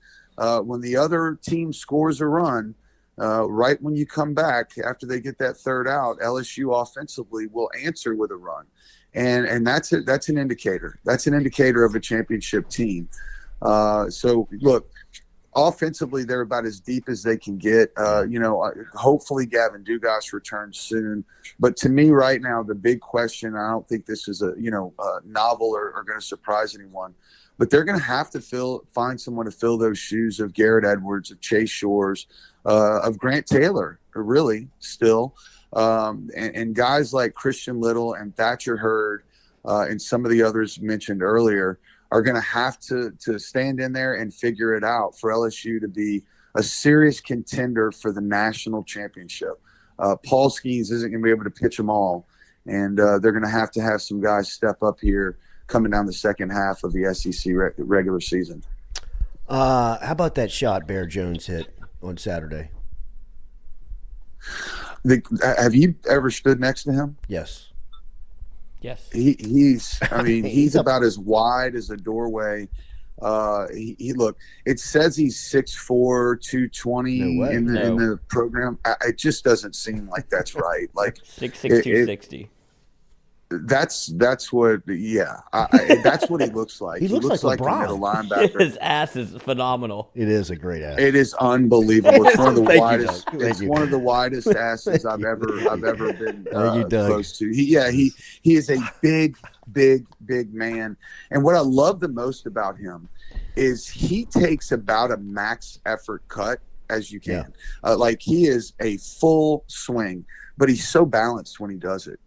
when the other team scores a run, right when you come back after they get that third out, LSU offensively will answer with a run, and that's it. That's an indicator. That's an indicator of a championship team. So look, offensively, they're about as deep as they can get. Hopefully Gavin Dugas returns soon. But to me right now, the big question, I don't think this is a novel or going to surprise anyone, but they're going to have to find someone to fill those shoes of Garrett Edwards, of Chase Shores, of Grant Taylor, really still. And guys like Christian Little and Thatcher Hurd and some of the others mentioned earlier are going to have to stand in there and figure it out for LSU to be a serious contender for the national championship. Paul Skeens isn't going to be able to pitch them all, and they're going to have some guys step up here coming down the second half of the SEC regular season. How about that shot Bear Jones hit on Saturday? Have you ever stood next to him? Yes. Yes. He's about as wide as a doorway. Look, it says he's 6'4", 220 in the program. It just doesn't seem like that's right. Like 6'6", 260. That's what that's what he looks like. He looks like a LeBron. middle linebacker. His ass is phenomenal. It is a great ass. It is unbelievable. It's one of the widest. It's one of the widest asses I've ever been close to. He is a big man. And what I love the most about him is he takes about a max effort cut as you can. Like he is a full swing, but he's so balanced when he does it.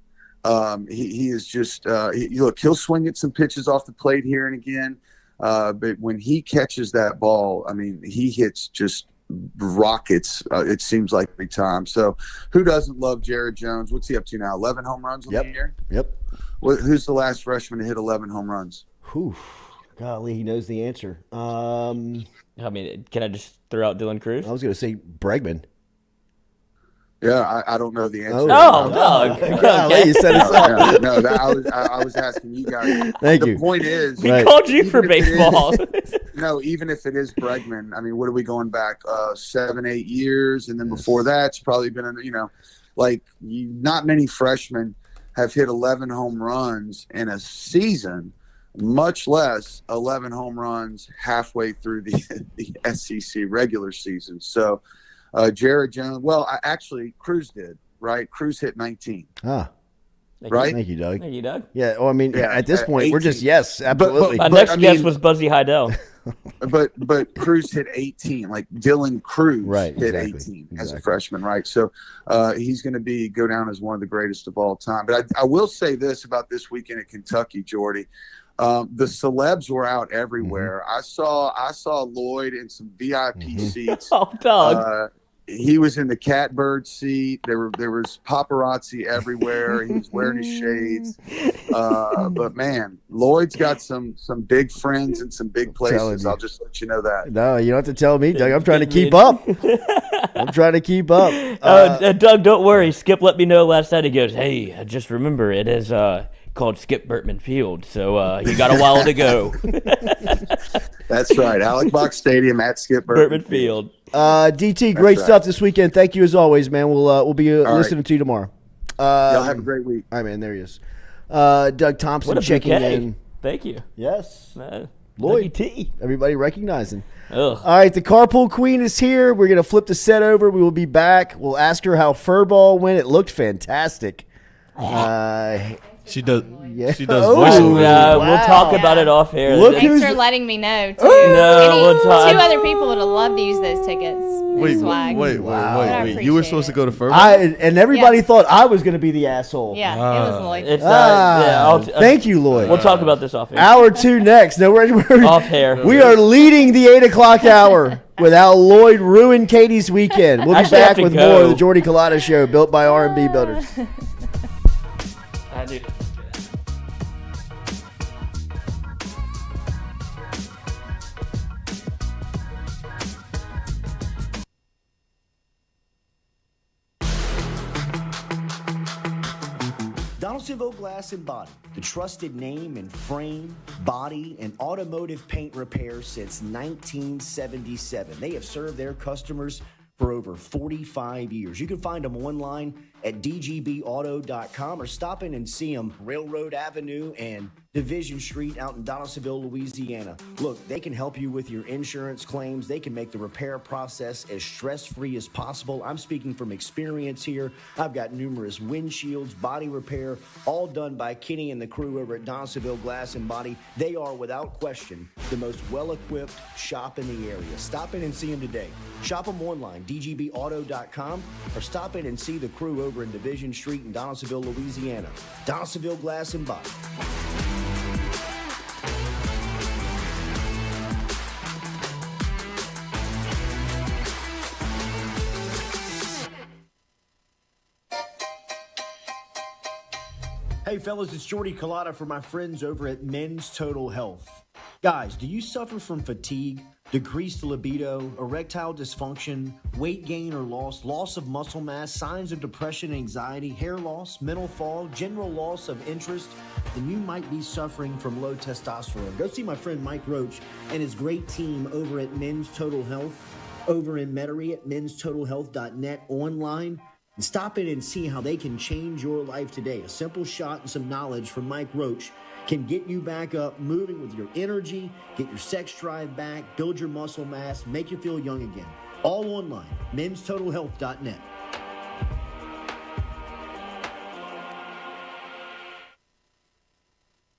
He is just he'll swing at some pitches off the plate here and again, but when he catches that ball, I mean, he hits just rockets. It seems like every time. So who doesn't love Jared Jones? What's he up to now? 11 home runs on the year. Yep. Who's the last freshman to hit 11 home runs? Whew. Golly, he knows the answer. Can I just throw out Dylan Cruz? I was going to say Bregman. Yeah, I don't know the answer. You set us up. I was asking you guys. Thank the you. point is, We called you for baseball. Even if it is Bregman, I mean, what are we going back 7, 8 years, and then before that, it's probably been not many freshmen have hit 11 home runs in a season, much less 11 home runs halfway through the SEC regular season. So. Jared Jones. Well, Cruz did, right? Cruz hit 19. Ah. Right? Thank you, Doug. Thank you, Doug. Yeah. Well, I mean, at this point, 18. we're just absolutely. My next guess was Buzzy Heidel. But Cruz hit 18. Like Dylan Cruz hit 18 as a freshman, right? So he's going to go down as one of the greatest of all time. But I will say this about this weekend at Kentucky, Jordy. The celebs were out everywhere. I saw Lloyd in some VIP seats. Oh, Doug. He was in the catbird seat. There was paparazzi everywhere. He was wearing his shades. But man, Lloyd's got some big friends in some big places. I'll just let you know that. No, you don't have to tell me, Doug. I'm trying to keep up. Doug, don't worry. Skip let me know last night. He goes, "Hey, just remember it is called Skip Bertman Field, so you got a while to go." That's right. Alec Box Stadium at Skip Bertman Field. DT, great stuff this weekend. Thank you as always, man. We'll be listening to you tomorrow. Y'all have a great week. All right, man. There he is. Doug Thompson checking in. Thank you. Yes. Lloyd T. Everybody recognizing. Ugh. All right, the Carpool Queen is here. We're going to flip the set over. We will be back. We'll ask her how Furball went. It looked fantastic. She does. Yeah. She does voiceover. We'll talk about it off air. Thanks for letting me know, too. we'll talk. 2 other people would have loved to use those tickets. Wait. You were supposed to go to Furball? And everybody thought I was going to be the asshole. Yeah, it was Lloyd. It's, thank you, Lloyd. We'll talk about this off air. Hour 2 next. No, we're off air. We are leading the 8 o'clock hour without Lloyd ruin Katie's weekend. We'll be back with more of the Jordy Culotta Show, built by R&B Builders. I do. Donaldsonville Glass and Body, the trusted name in frame, body, and automotive paint repair since 1977. They have served their customers for over 45 years. You can find them online at dgbauto.com or stop in and see them Railroad Avenue and Division Street out in Donaldsonville, Louisiana. Look, they can help you with your insurance claims. They can make the repair process as stress-free as possible. I'm speaking from experience here. I've got numerous windshields, body repair, all done by Kenny and the crew over at Donaldsonville Glass and Body. They are, without question, the most well-equipped shop in the area. Stop in and see them today. Shop them online, dgbauto.com, or stop in and see the crew over in Division Street in Donaldsonville, Louisiana. Donaldsonville Glass and Body. Hey fellas, it's Jordy Culotta for my friends over at Men's Total Health. Guys, do you suffer from fatigue, decreased libido, erectile dysfunction, weight gain or loss of muscle mass, signs of depression, anxiety, hair loss, mental fog, general loss of interest? Then you might be suffering from low testosterone. Go see my friend Mike Roach and his great team over at Men's Total Health, over in Metairie at menstotalhealth.net online. And stop in and see how they can change your life today. A simple shot and some knowledge from Mike Roach can get you back up, moving with your energy, get your sex drive back, build your muscle mass, make you feel young again. All online, menstotalhealth.net.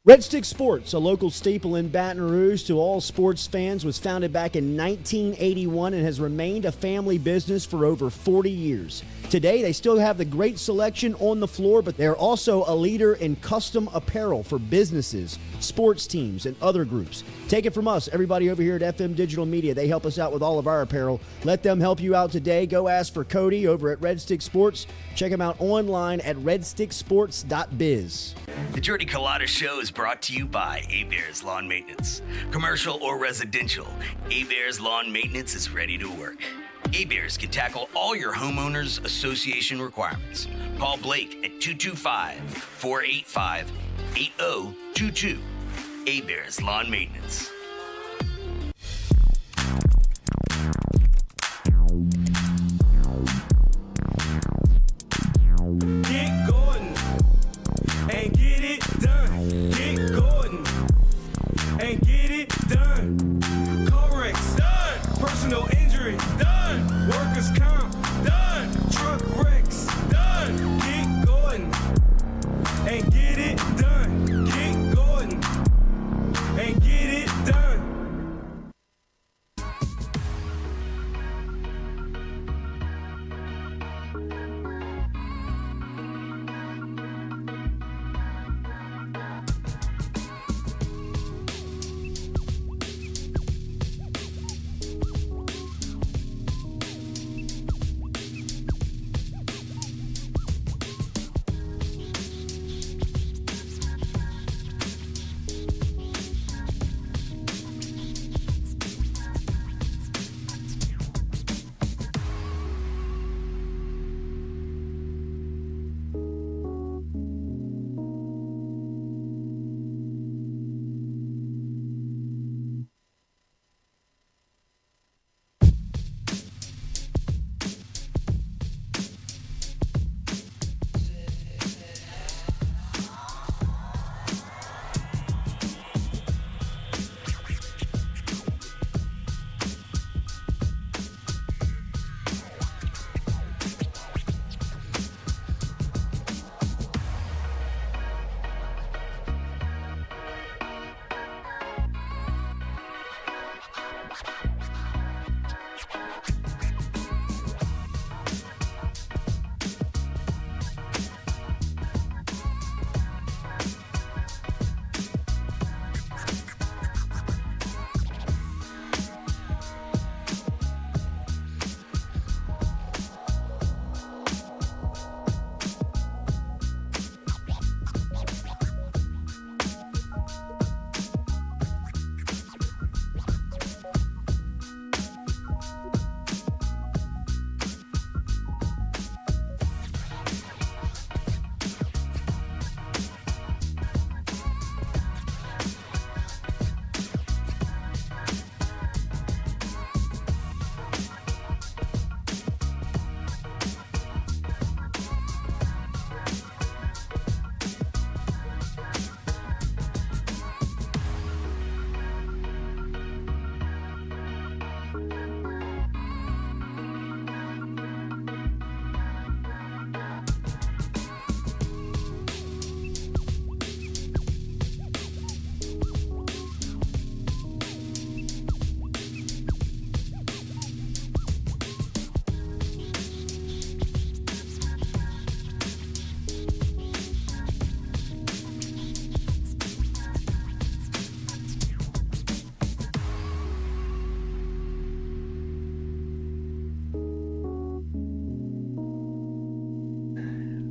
Red Stick Sports, a local staple in Baton Rouge to all sports fans, was founded back in 1981 and has remained a family business for over 40 years. Today, they still have the great selection on the floor, but they're also a leader in custom apparel for businesses, sports teams, and other groups. Take it from us, everybody over here at FM Digital Media. They help us out with all of our apparel. Let them help you out today. Go ask for Cody over at Red Stick Sports. Check him out online at redsticksports.biz. The Jordy Culotta Show is brought to you by A-Bears Lawn Maintenance. Commercial or residential, A-Bears Lawn Maintenance is ready to work. A-Bears can tackle all your homeowners association requirements. Call Blake at 225-485-8022. A-Bears Lawn Maintenance. Get Gordon and get it done. Get Gordon and get it done. Corrects done. Personal injury done. Workers' comp done. Truck wrecks done. Get Gordon and get it done. Get Gordon and get it done.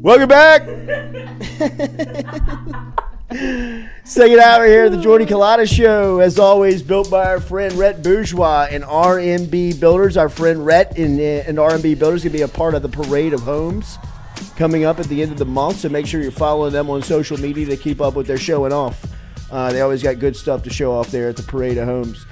Welcome back. Second hour here at the Jordy Culotta Show. As always, built by our friend Rhett Bourgeois and RMB Builders. Our friend Rhett and RMB Builders going to be a part of the Parade of Homes coming up at the end of the month. So make sure you're following them on social media to keep up with their showing off. They always got good stuff to show off there at the Parade of Homes.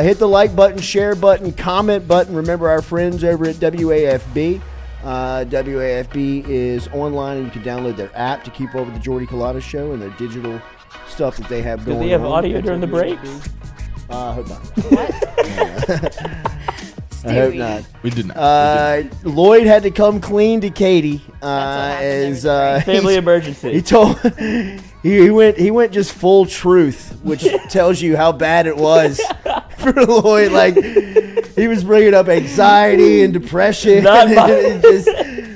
Hit the like button, share button, comment button. Remember our friends over at WAFB. WAFB is online, and you can download their app to keep up with the Jordy Culotta Show and their digital stuff that they have going on. Do they have audio during the breaks? I hope not. What? I hope not. We did not. Lloyd had to come clean to Katie. Family emergency. He told he went just full truth, which tells you how bad it was for Lloyd. Like, he was bringing up anxiety and depression.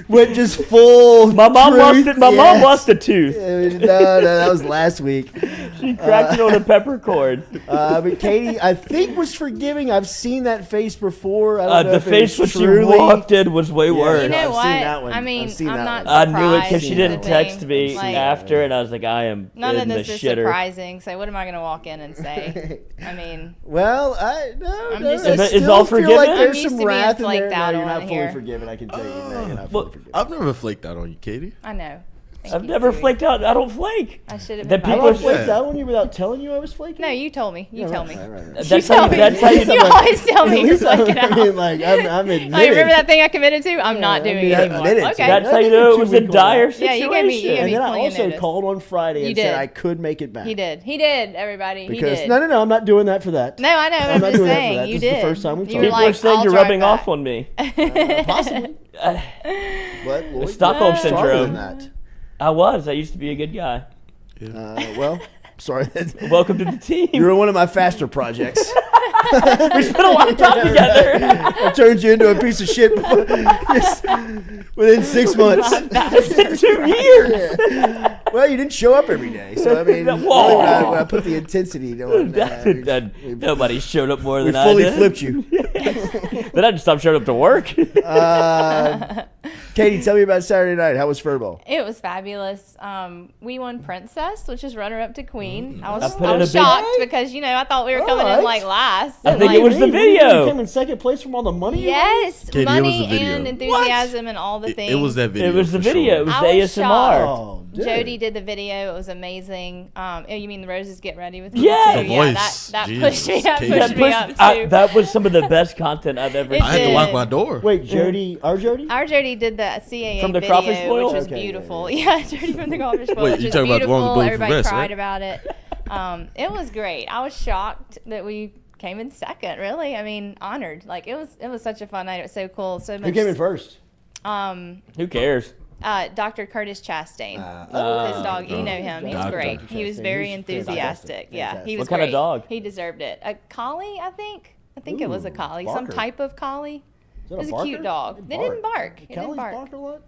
Went just full. My mom truth. lost it. My mom lost a tooth. No, that was last week. She cracked it on a peppercorn. But Katie, I think, was forgiving. I've seen that face before. I don't know The if it face when was she truly... walked in was way worse. You know I've what? seen that one. I mean, I'm not I surprised. knew it because she didn't is the text thing. me Like, after, and I was like, I am none of in the this is shitter. surprising. So what am I going to walk in and say? I mean, Well, I'm just- I Is still all feel forgiven? like I'm there's used some to being wrath in there. flaked out No, you're on not fully here. forgiven. I can tell you. No, you're not fully forgiven. I've never flaked out on you, Katie. I know. Thank I've you, never Stewie. flaked out. I don't flake. I should have The been. people I are flaked out on you without telling you I was flaking? No, you told me. You Yeah, tell right, me. right. That's You how tell me. That's how you. You always tell me you're flaking out. I mean, like, I'm admitted. Like, remember that thing I committed to? I'm not doing it anymore. admitted to Okay. it. That's how you know it was a dire Yeah, situation. you gave me And then I plenty of also notice. called on Friday You and did. said I could make it back. He did. He did, everybody. Because he did. no, I'm not doing that for that. No, I know. I'm I'm not just doing that for saying. that. You This is did. the first time we've You were talked. People are like, saying I'll you're drive rubbing back. off on me. Possibly. But Lloyd, Stockholm you're stronger syndrome. than that. I was. I used to be a good guy. Well, sorry. Welcome to the team. You were one of my faster projects. We spent a lot of time together. I turned you into a piece of shit just within 6 months. It's been 2 years. Yeah. Well, you didn't show up every day, so I mean, really Whoa. when I put the intensity on Nobody showed up more we than I fully did. flipped you. Then I just stopped showing up to work. Katie, tell me about Saturday night. How was Furball? It was fabulous. We won Princess, which is runner-up to Queen. I I was, put I in was a big- shocked because, I thought we were coming Alright. in like last. I And, think like, it was the You video. came in second place from all the money. you Yes, Katie, it was money the video. and enthusiasm and all the things. It was that video. It was the for video. sure. It was I the was ASMR. shocked. Oh, dude. Jody did the video. It was amazing. Oh, you mean the Roses Get Ready with Me? Yeah. too? The Yeah, voice. that Jesus, pushed me. That Katie. pushed me up too. That was some of the best content I've ever It I had to did. lock my door. Wait, Jody, our Jody? Our Jody did the CAA From the video, Crawfish Boil? which was Okay, beautiful. Yeah, Jody from the Crawfish Boil, Wait, which you was talking about the beautiful. one with the bulletproof Everybody vest, cried right? about it. It was great. I was shocked that we came in second. Really, I mean, honored. Like it was such a fun night. It was so cool. So much. Who came in first? Who cares? Dr. Curtis Chastain. His dog, you know him. He's Doctor. great. Dr. He was Chastain. very He's enthusiastic. Yeah, fantastic. he was What kind of great. dog? He deserved it. A collie, I think. I think it was a Ooh, collie. Barker. Some type of collie. Is that It was a barker? cute dog. They didn't bark. It didn't Callie's bark. bark a lot?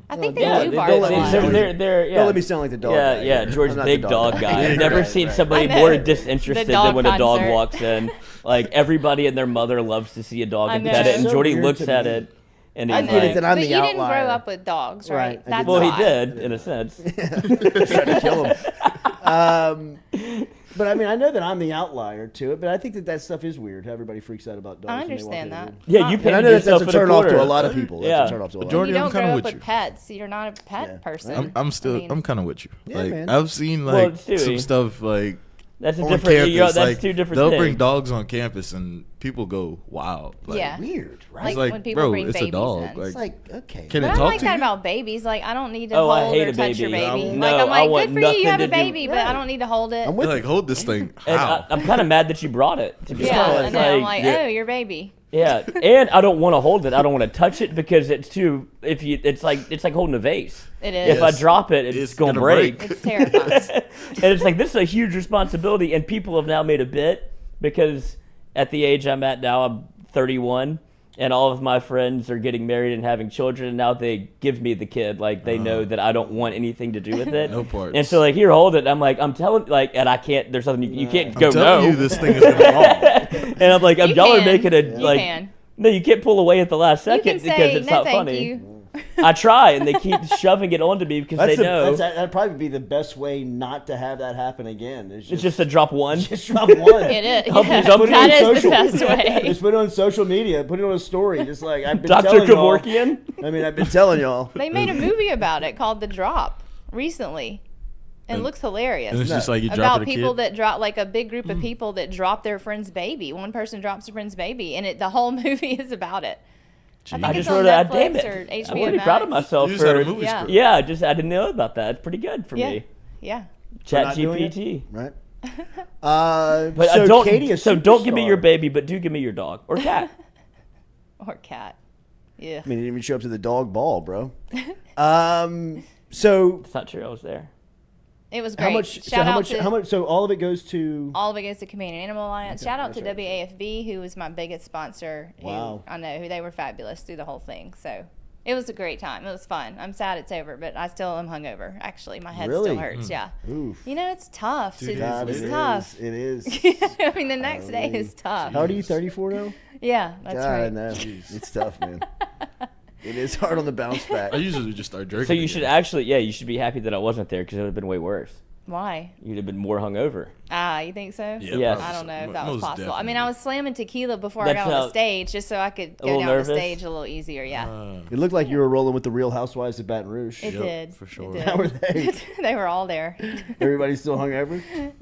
I think No, they Yeah, do they- bark don't a let me lot. sound- yeah. Don't let me sound like the dog Yeah, guy. yeah, I'm George's not big the dog guy. guy. I've never Right, seen right. somebody I know. more disinterested The dog than when a dog concert. walks in. Like everybody and their mother loves to see a dog I and know. pet it, and So Jordy weird looks to at me. it and I he's get it like, that I'm But the you outlier. didn't grow up with dogs, right? Right, I did That's well, he why. did in a sense. Trying to kill him. But I mean, I know that I'm the outlier to it, but I think that stuff is weird. How everybody freaks out about dogs. I when they walk understand in the that. room. Yeah, you And I painted know that's yourself a in a turn off to corner. a lot of people. That's Yeah. a turn off to a lot of Jordy, You I'm don't grow kinda up with with you. pets. You're not a pet Yeah. person. I'm still. I mean- I'm kind of with you. Yeah, Like man. I've seen Well, like Stewie, some stuff like That's a on different. campus. That's like, two different they'll things. bring dogs on campus and people go wild. Like, Yeah. Weird, right? Like It's like, when people bro, bring it's a babies dog. in. Like, It's like, okay. can But it I talk like to that you? about babies. Like I don't need to Oh, I hold hate or a touch your baby. baby. No, Like I'm I like, want good for you. You have a nothing to do- baby, but I don't need to hold it. I'm with You're like, hold this thing. And How? I'm kind of mad that you brought it. To be Yeah, I honest, know. I'm like, yeah. oh, your baby. yeah, and I don't want to hold it. I don't want to touch it because it's too. If you, it's like holding a vase. It is. If I drop it, it's gonna break. It's terrifying. And it's like this is a huge responsibility, and people have now made a bit because at the age I'm at now, I'm 31, and all of my friends are getting married and having children, and now they give me the kid. Like they know that I don't want anything to do with it. No parts. And so like, here, hold it. I'm like, I'm telling, like, and I can't. There's something you can't go I'm telling no. you, this thing is gonna fall. And I'm like, You y'all are can. making it You like. can. No, you can't pull away at the last You second can because say, it's no, not thank funny. you. I try, and they keep shoving it onto me because they know That'd probably be the best way not to have that happen again. it's just to drop one. just drop one. It is. Help Yeah, you jump that in is the best way. Just put it on social media. Put it on a story. Just like I've been Dr. telling y'all. Kevorkian. I mean, I've been telling y'all. They made a movie about it called The Drop recently. And it looks hilarious. And it's just like you About dropping a people kid. that drop, like a big group of people that drop their friend's baby. One person drops a friend's baby, and the whole movie is about it. I think I it's just on wrote it. Damn Netflix it! or HBO I'm pretty Max. proud of myself You just had for a movie Yeah. script. yeah. I didn't know about that. It's pretty good for Yeah. me. Yeah. Chat not doing it? GPT. Right. But so don't. Katie, a so don't give me superstar. your baby, but do give me your dog or cat. Or cat. Yeah. I mean, he didn't even show up to the dog ball, bro. So It's not true. I was there. It was great. how much? Shout out to How much? So all of it goes to. all of it goes to Companion Animal Alliance. Shout out to that's right. WAFB, who was my biggest sponsor. Wow. I know who they were fabulous through the whole thing. So It was a great time. It was fun. I'm sad it's over, but I still am hungover. Actually, my head Really? still hurts. Yeah. Oof. You know, it's tough. Dude, It's tough. It is. I mean, the next day is tough. How old are you? 34 now? Yeah, that's God, right. no, it's tough, man. It is hard on the bounce back. I usually just start drinking. So you should actually, you should be happy that I wasn't there because it would have been way worse. Why? You'd have been more hungover. You think so? Yes. I don't know if that was Most possible. I mean, definitely. I was slamming tequila before That's I got on the how- stage just so I could A go little down nervous? the stage a little easier. Yeah. It looked like you were rolling with the Real Housewives of Baton Rouge. It did. for sure. It How were did. they? They were all there. Everybody still hungover?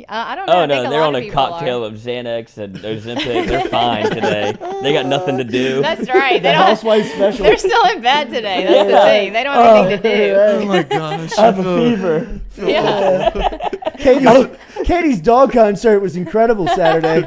I don't know. Oh I think no, a they're lot on of a people cocktail are. of Xanax and Ozempic. They're fine today. They got nothing to do. That's right. They The don't. Housewives special. They're still in bed today. That's the thing. They don't have anything to do. Oh my gosh. I have a fever. Yeah. Katie's dog concert was incredible Saturday.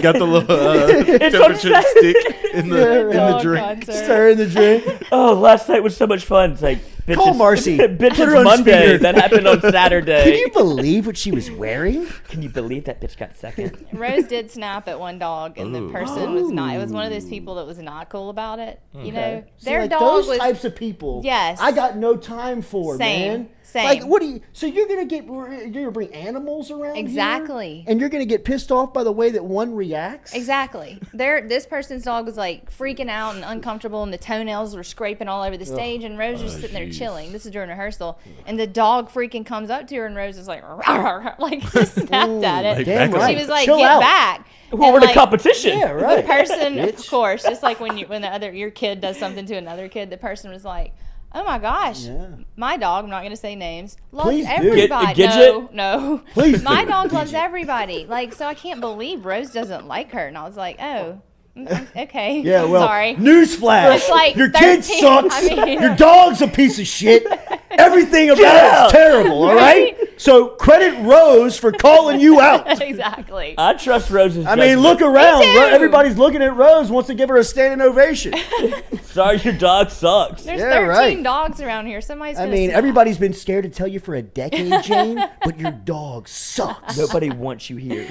Got the little temperature stick in the Dog drink. concert. Stirring the drink. Oh, last night was so much fun. It's like bitches, Call Marcy. Put her Bitches on Monday. speaker. That happened on Saturday. Can you believe what she was wearing? Can you believe that bitch got second? Rose did snap at one dog, and the person was not. It was one of those people that was not cool about it. You know, See, their like dog those was. types of people. Yes. I got no time for, Same. man. Same. Like, what do you? So you're gonna bring animals around here? Exactly. And you're gonna get pissed off by the way that one reacts? Exactly. This person's dog was like freaking out and uncomfortable, and the toenails were scraping all over the stage. And Rose was sitting there chilling. This is during rehearsal, and the dog freaking comes up to her, and Rose is like, like just snapped at it. Like, Damn back right. She was like, Chill "Get out." back!" Well, And, we're in a like, competition. Yeah, right. The person, of Bitch. course, just like when your kid does something to another kid, the person was like, "Oh my gosh, Yeah. my dog, I'm not going to say names, loves Please do. everybody." Gidget? No. Please My do. dog loves everybody. Like, so I can't believe Rose doesn't like her. And I was like, oh, okay. Yeah, I'm well, sorry. newsflash. It's like your kid 13, sucks. I mean- Your dog's a piece of shit. Everything about it's terrible, all right? So credit Rose for calling you out. Exactly. I trust Rose's I mean, judgment. look around. Me too. Everybody's looking at Rose, wants to give her a standing ovation. Sorry, your dog sucks. There's Yeah, 13 right. dogs around here. Somebody's I gonna mean, snap. everybody's been scared to tell you for a decade, Jane, but your dog sucks. Nobody wants you here.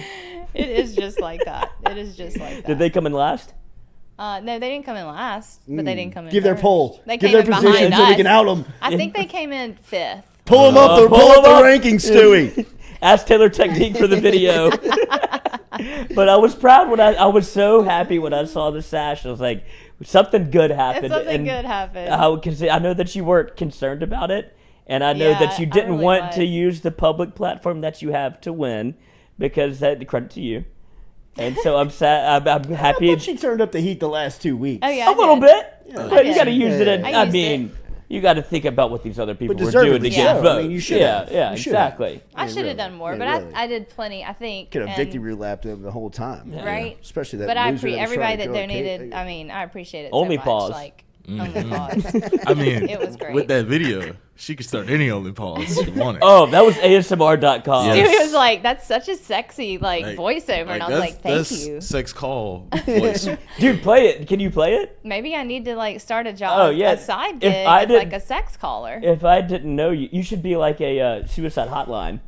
It is just like that. It is just like that. Did they come in last? No, they didn't come in last, but they didn't come in Give their first. poll. They Give came their in position behind so we can us. out them. I think they came in 5th. Pull them up, pull pull up 'em the up. rankings, Stewie. Ask Taylor Technique for the video. But I was proud when I was so happy when I saw the sash. I was like, something good happened. Something good happened. I know that you weren't concerned about it, and I know Yeah, that you I didn't really want to was. use the public platform that you have to win, because that credit to you. And so I'm sad. I'm I happy. thought she turned up the heat the last 2 weeks. Oh, yeah. A little bit, but you did. got to use it. Yeah. I used mean, you got to think about what these other people were deservedly doing to so. get I votes. mean, you should yeah, have. yeah, You should have. exactly. I should have really. done more, Yeah, but really. I did plenty, I think. Could have and- victory lapped them the whole time. Right? Especially that But I loser that was everybody trying that to kill a donated. kid. I mean, I appreciate it. Only so much. pause. Like, only pause. I mean, It was great. with that video, she could start any only pause she wanted. Oh, that was ASMR.com. Yeah. Dude, it was like, that's such a sexy like voiceover, and I was that's- like, thank that's you. Sex call voice. Dude, play it. Can you play it? Maybe I need to like start a job, Oh, yeah. a side If gig I as did- like a sex caller. If I didn't know you, you should be like a suicide hotline.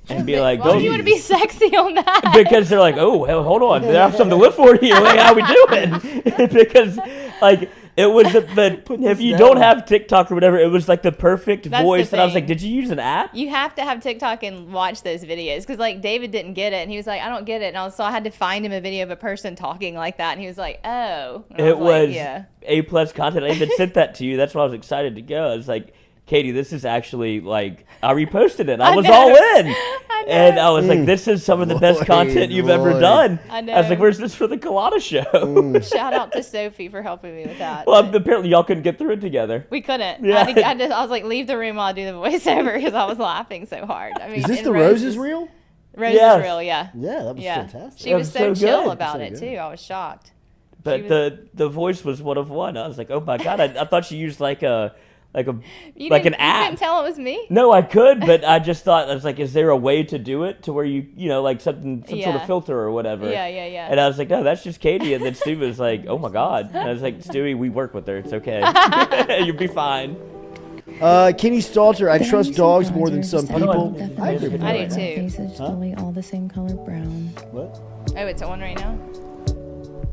And be like, Why go. do you want to be sexy on that? Because they're like, oh, well, hold on. They have something to live for here. Like, how we doing? Because, like, it was if you don't have TikTok or whatever, it was like the perfect That's the voice. And I was thing. like, did you use an app? You have to have TikTok and watch those videos because like David didn't get it and he was like, I don't get it, and so I had to find him a video of a person talking like that, and he was like, oh. And I It like, was yeah. A+ content. I even sent that to you. That's why I was excited to go. I was like, Katie, this is actually like, I reposted it. I was know. all in. I know. And I was like, this is some of the best Lloyd, content you've ever Lloyd. done. I know. I was like, where's this for the Culotta show? Shout out to Sophie for helping me with that. Well, but apparently y'all couldn't get through it together. we couldn't. Yeah. I was like, leave the room while I do the voiceover because I was laughing so hard. I mean, Is this and the Roses reel? Rose Yes. is real, yeah. Yeah, that was Yeah. fantastic. She That was was so so chill good. about So it good. too. I was shocked. But She the voice was one of one. I was like, oh my God. I thought she used like an You like didn't- an app. You couldn't tell it was me? No, I could, but I just thought, I was like, is there a way to do it to where you know, like some sort Yeah. of filter or whatever? Yeah, yeah, yeah. And I was like, no, that's just Katie. And then Stu was like, oh my God. And I was like, Stewie, we work with her. It's okay. You'll be fine. Kenny Stalter, I trust dogs more than some people. I agree with I that. do too. Faces totally all the same color brown. What? Oh, it's on right now?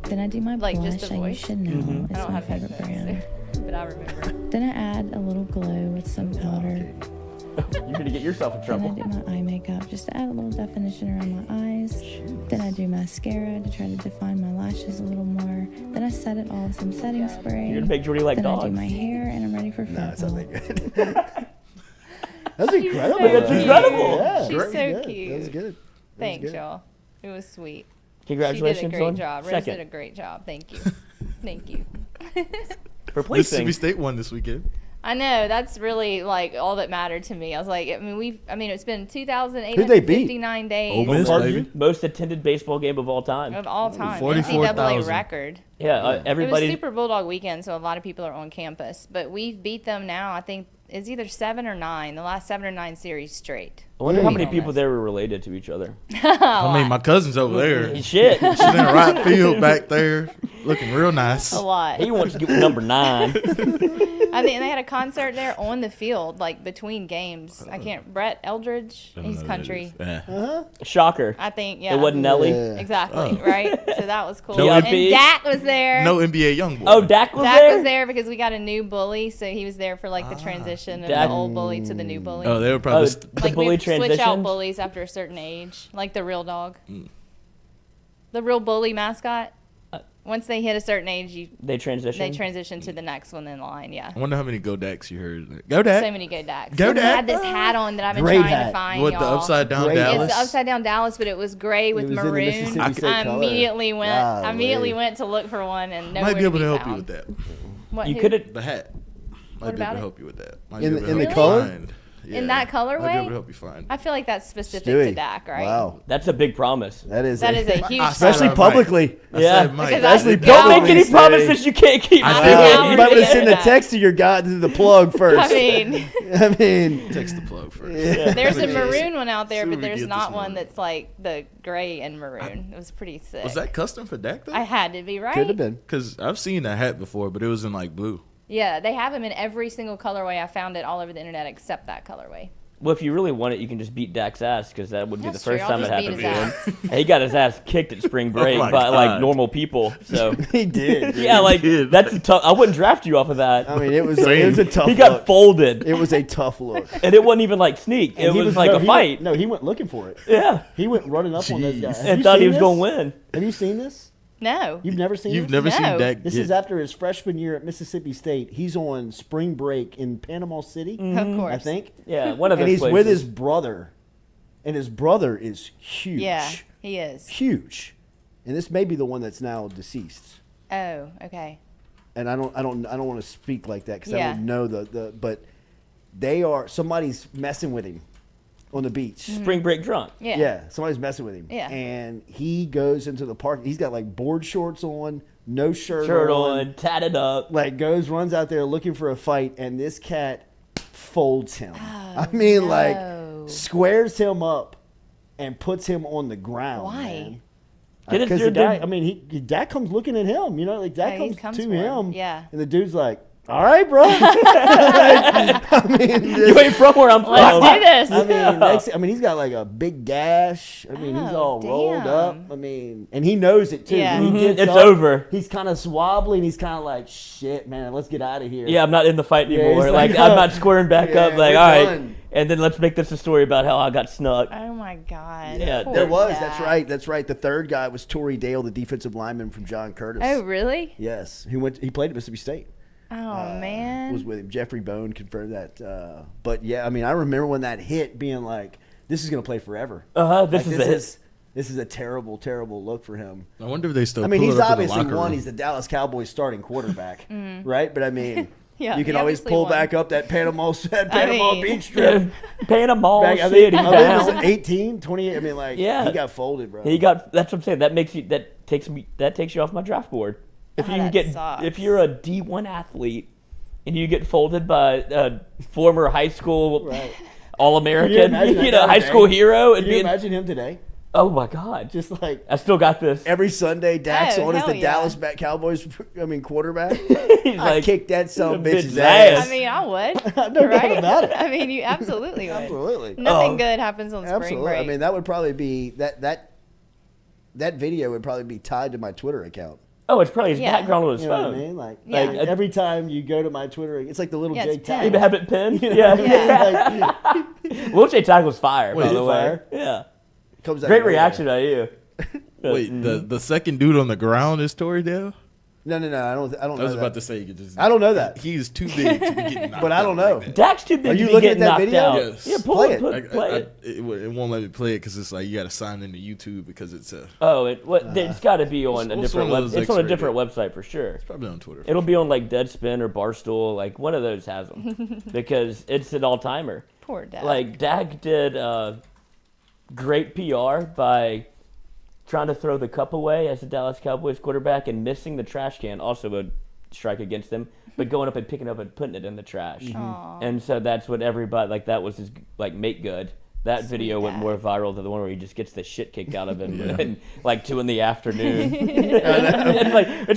Then I do my Like, blush. just the You voice? should know. I It's don't my have favorite headphones, brand. so- but I remember. Then I add a little glow with some powder. You're gonna get yourself in trouble. Then I do my eye makeup just to add a little definition around my eyes. Then I do mascara to try to define my lashes a little more. Then I set it all with some setting spray. You're gonna make Jordy like then dogs. I do my hair and I'm ready for No, football. it's not that good. That's She's incredible. so That's incredible. Yeah, She's very so good. cute. That was good. Thanks, y'all. It was sweet. Congratulations She did a great on job. Rose second. did a great job. Thank you. Thank you. For placing. Mississippi State won this weekend. I know, that's really like all that mattered to me. I was like, it's been Who'd they beat? 2,859 days Ole Miss, baby. Most attended baseball game of all time. of all time. 44,000. NCAA record. Yeah, everybody. It was Super Bulldog weekend, so a lot of people are on campus. But we've beat them now. I think it's either 7 or 9. The last 7 or 9 series straight. I wonder how many Ole people Miss. there were related to each other. I mean, my cousin's over there. Shit. She's in the right field back there, looking real nice. A lot. He wants to get number 9. I think they had a concert there on the field, like between games. I can't. Brett Eldridge, he's country. Shocker. I think, yeah. It wasn't Nelly. Exactly, right? So that was cool. No and IP. Dak was there. No NBA young boy. Oh, Dak was Dak there? was there because we got a new bully, so he was there for like the transition of Dak- the old bully to the new bully. Oh, they were probably. The like bully we switch out transitioned? bullies after a certain age, like the real dog. The real bully mascot. Once they hit a certain age, They transitioned. they transition to the next one in line. Yeah. I wonder how many Go Daks you heard. Go Dak. So many good Daks. Go I Dak. had this hat on that I've been Great trying hat. to find, What, y'all. the upside down Great. Dallas? It's the upside down Dallas, but it was gray with It was in the maroon. Mississippi State I color. immediately went. Golly. I immediately went to look for one, and nowhere Might be able to be help found. you with that. What, You who? could have. The hat. Might What be able about to it? help you with that. Might In be the- able to in the help you color? find. In that colorway? Might be able to help you find. I feel like that's specific to Stewie. Dak, right? Wow. That's a big promise. That is That is a huge. especially Mike. publicly. Yeah. Said Mike. Because I- Especially Yeah. Don't make any Stewie. promises you can't keep. I I'm feel down You it. might to want to send a that. text to your guy to the plug first. I mean, I mean, Text the plug first. there's a maroon one out there, See but what we there's get not this one morning. that's like the gray and maroon. It was pretty sick. Was that custom for Dak though? I had to be right. could have been. Because I've seen that hat before, but it was in like blue. Yeah, they have them in every single colorway. I found it all over the internet except that colorway. Well, if you really want it, you can just beat Dak's ass because that would be That's the first true. I'll time it just happened beat to his him. He got his ass kicked at spring break my by like God. normal people. So He did. yeah, like did. that's a tough. I wouldn't draft you off of that. I mean, it was a tough He got look. folded, It was a tough look. and it wasn't even like sneak. It And he was like no, a he fight. Went, he went looking for it. Yeah, He went running up on those guys. Have and you thought he seen was this? going to win. Have you seen this? No. You've never seen You've this? never seen No. Dak. This get- is after his freshman year at Mississippi State. He's on spring break in Panama City, Of course. I think. Yeah, one of And those he's places. with his brother, and his brother is huge. Yeah, he is. Huge. And this may be the one that's now deceased. Oh, okay. And I don't want to speak like that because I Yeah. don't know but somebody's messing with him on the beach. spring break drunk. Yeah. Yeah, somebody's messing with him. Yeah. And he goes into the park. He's got like board shorts on, no shirt on, tatted up. Like runs out there looking for a fight, and this cat folds him. Oh, I mean, no. like squares him up and puts him on the ground. Why? Man. Did it- Because did- the guy, I mean, Dak comes looking at him. You know, like Dak Yeah, he comes comes to for him. him. Yeah. And the dude's like, "All right, bro." I mean, You ain't from where I'm from. Let's do this. I mean, he's got like a big gash. I mean, he's Oh, all rolled damn. up. I mean, and he knows it too. Yeah. When he Mhm, gets it's up, over. He's kind of wobbly, and he's kind of like, "Shit, man, let's get out of here." Yeah, I'm not in the fight Yeah, anymore. he's like like, I'm not squaring back yeah, up. Like we're all right, done. and then let's make this a story about how I got snuck. Oh my God. Yeah, Poor There was. Dak. That's right. That's right. The third guy was Torrey Dale, the defensive lineman from John Curtis. Oh, really? Yes, he played at Mississippi State. Oh, man. Was with him. Jeffrey Bone confirmed that. But yeah, I mean, I remember when that hit, being like, "This is going to play forever." This Like, is this is a terrible, terrible look for him. I wonder if they still. I mean, pull he's it up in the obviously locker won. room. He's the Dallas Cowboys starting quarterback, right? But I mean, Yeah, you can he always obviously pull won. back up that Panama mean- Beach trip. Panama Back, I City think it was down. 18, 28. I mean, like, Yeah. he got folded, bro. He got. That's what I'm saying. That takes you off my draft board. If Oh, you that get, sucks. if you're a D1 athlete and you get folded by a former high school Right. All-American, Can you imagine that high today? school hero, and Can you being, imagine him today? oh my God, Just like I still got this. every Sunday, Dak's Oh, on as hell the yeah. Dallas Cowboys. quarterback. He's I like, kicked that son of a bitch's bitch's ass. ass. I mean, I would. No doubt right? about it. I mean, you absolutely would. Absolutely. Nothing Oh, good happens on spring Absolutely. break. I mean, that would probably be that video would probably be tied to my Twitter account. Oh, it's probably his Yeah. background on his You know phone. what I mean? Like, Yeah. like every time you go to my Twitter, it's like the little Yeah, Jake it's pinned. Tackle. You have it pinned? You know Yeah. what I mean? Like, Will J. Tackle's fire, Wait, by the way. fire? Yeah. comes out Great of nowhere. reaction by you. Wait, the second dude on the ground is Torrydale? No, I don't I know was that. about to say you could just. I don't know that. He's too big to be getting knocked But I don't know. out like that. Dak's too big Are you to be looking at getting that knocked video? out. Yes. Yeah, pull Play it. it. Play it. It won't let me play it because it's like you got to sign into YouTube because it's a. Oh, it's got to be on a what's different one of those It's on a X-rated? different website for sure. It's probably on Twitter. It'll be on like Deadspin or Barstool. Like one of those has them because it's an all timer. Poor Dak. Like Dak did great PR by trying to throw the cup away as the Dallas Cowboys quarterback and missing the trash can, also a strike against him, but going up and picking up and putting it in the trash. And so that's what everybody, like that was his like make good. That video went more viral than the one where he just gets the shit kicked out of him in like 2 PM. it's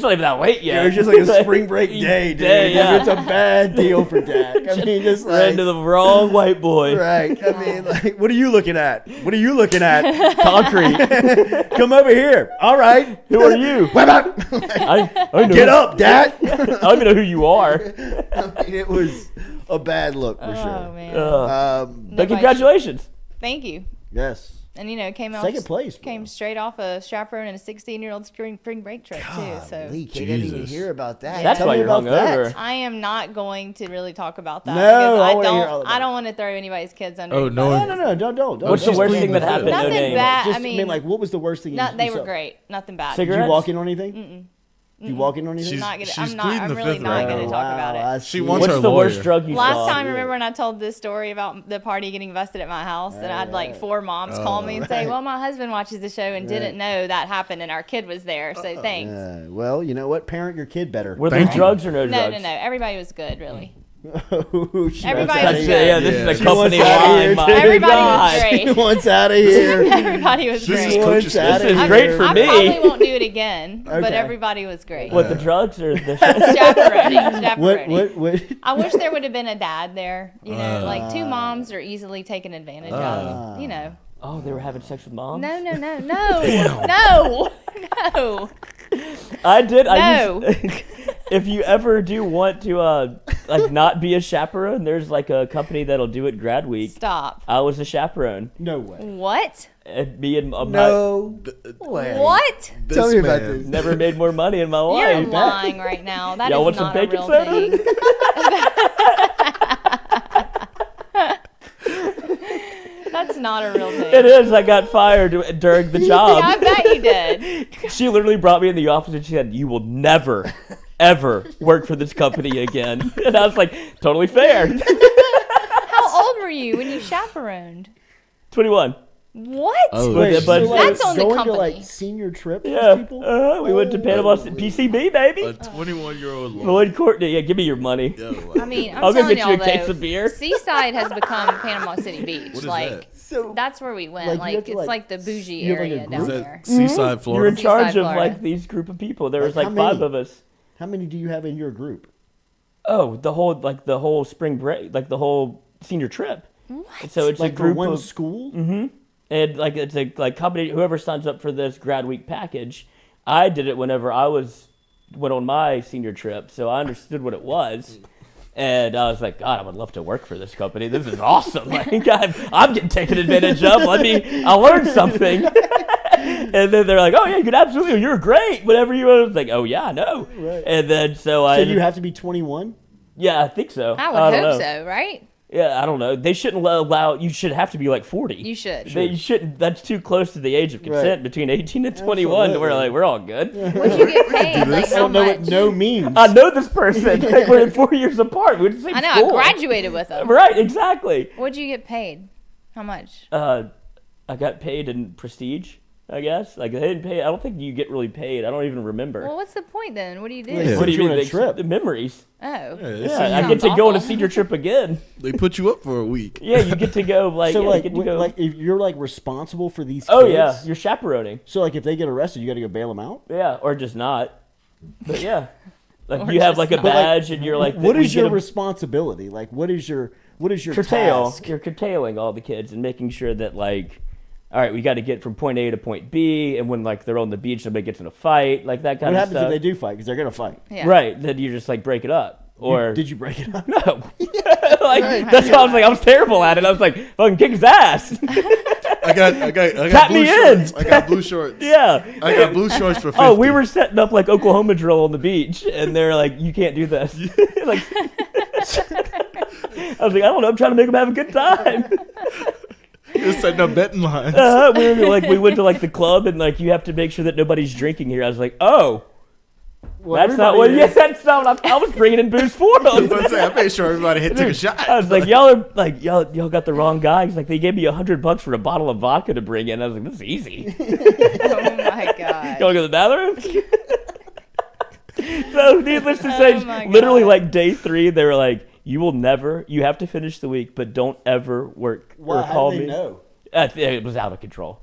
not even that late yet. It was just like a spring break day, dude. Yeah. It's a bad deal for Dak. I mean, just Ran like to the wrong white boy. right. I mean, like, what are you looking at? What are you looking at? Concrete. Come over here. All right. Who are you? I know. Get up, Dak. I don't even know who you are. I mean, it was a bad look for sure. Oh man. But Nobody congratulations. Thank you. Yes. And came out Second place. Came straight off a chaperone and a 16-year-old spring break trip too. So Lee, Kate didn't even hear about that. That's Tell why me you're about hungover. that. I am not going to really talk about that No, because I wanna hear all about I don't want to throw anybody's kids under. Oh, the no. bus. No, don't. What's the Just worst plead thing that the fifth. happened? No Nothing names. bad. Just, I mean, like, what was the worst thing? they you were saw? great. Nothing bad. Did you Cigarettes? walk in on anything? You walk in on anything? She's I'm pleading the really fifth not right going now. to talk about it. I She see. wants What's her the lawyer. worst drug you Last saw? time, remember when I told this story about the party getting busted at my house, and I had like 4 moms call me and say, "Well, my husband watches the show and didn't know that happened, and our kid was there, so thanks." Well, you know what? Parent your kid better. Were there drugs or no No, drugs? no. Everybody was good, really. Oh, she Everybody wants was out of good. here. Yeah, this is a She company wants out of here, line. too. My Everybody God. was She great. wants out of here. Everybody was This is great. Coach's Wants out This of is here. great for I me. probably won't do it again, but Okay. everybody was great. What, the drugs or the Chaperoning. What? I wish there would have been a dad there. Like 2 moms are easily taken advantage of. Oh, they were having sex with moms? No. No. I did. No. If you ever do want to like not be a chaperone, there's like a company that'll do it grad week. Stop. I was a chaperone. No way. What? Me and No way. What? Tell me about this. never made more money in my You're life. lying right now. That Y'all want is some not a bacon real soda? thing. That's not a real thing. It is. I got fired during the job. Yeah, I bet you did. She literally brought me in the office and she said, "You will never, ever work for this company again." And I was like, "Totally fair." How old were you when you chaperoned? 21. What? Oh, Wait, But- so, like, That's on the going company. to like senior trips Yeah. with people? We went to Panama PCB, baby. A 21-year-old Lloyd Courtney, yeah, give me your money. I mean, I'm I'll go telling get you y'all a case though, of beer. Seaside has become Panama City Beach. What is like that? So that's where we went. Like, you Like, have to, it's like, like the bougie you have, like, a area group? down Is there. that Seaside, You're in Florida? charge Seaside, of Florida. like these group of people. There was Like, like how 5 many? of us. how many do you have in your group? Oh, the whole spring break, like the whole senior trip. What? So it's Like a for group one of school? and like it's a like company. Whoever signs up for this grad week package, I did it whenever I went on my senior trip, so I understood what it was. And I was like, God, I would love to work for this company. This is awesome. Like, I'm getting taken advantage of. I learned something. And then they're like, oh, yeah, you could absolutely. You're great. Whatever you want. I was like, oh, yeah, I know. Right. And then So you have to be 21? Yeah, I think so. I don't would know. hope so, right? Yeah, I don't know. They shouldn't allow. You should have to be like 40. You should. You shouldn't. That's too close to the age of consent Right. between 18 and 21. To where Absolutely. like we're all good. Would you get paid? Like I how don't know much? what no means. I know this person. Like, we're 4 years apart. We went to the same I know. school. I graduated with them. Right, exactly. What'd you get paid? How much? I got paid in prestige, I guess. Like they didn't pay. I don't think you get really paid. I don't even remember. Well, what's the point then? What do you do? Yeah. What do you You're mean? on a They- trip. The memories. Oh. Yeah, I get Sounds to go on a awful. senior trip again. They put you up for a week. Yeah, you get to go like. So yeah, like, you get to go. like if you're like responsible for these kids. Oh yeah, you're chaperoning. So like if they get arrested, you got to go bail them out? Yeah, or just not. But yeah, like Or you have just like a not. But, like, badge and you're like. What we is get your a- responsibility? Like what is your curtail? task? You're curtailing all the kids and making sure that like. all right, we got to get from point A to point B, and when like they're on the beach, somebody gets in a fight, like that kind of stuff. What happens if they do fight? Because they're gonna fight. Yeah. Right. Then you just like break it up. Or did you break it up? No. That's why I was like, I was terrible at it. I was like, fucking kick his ass. I got Tap blue me shorts. in. I got blue shorts. Yeah. I got blue shorts for 50. Oh, we were setting up like Oklahoma drill on the beach, and they're like, you can't do this. Like, I was like, I don't know. I'm trying to make them have a good time. You're setting up betting lines. We went to like the club, and like you have to make sure that nobody's drinking here. I was like, oh. Well, that's not what. Yeah, that's not what I was bringing in booze for them. I made sure everybody took a shot. I was like, y'all got the wrong guy. He's like, they gave me $100 for a bottle of vodka to bring in. I was like, this is easy. Oh my god. You want to go to the bathroom? So needless to say, literally like day 3, they were like, you have to finish the week, but don't ever work or call me. Know? It was out of control.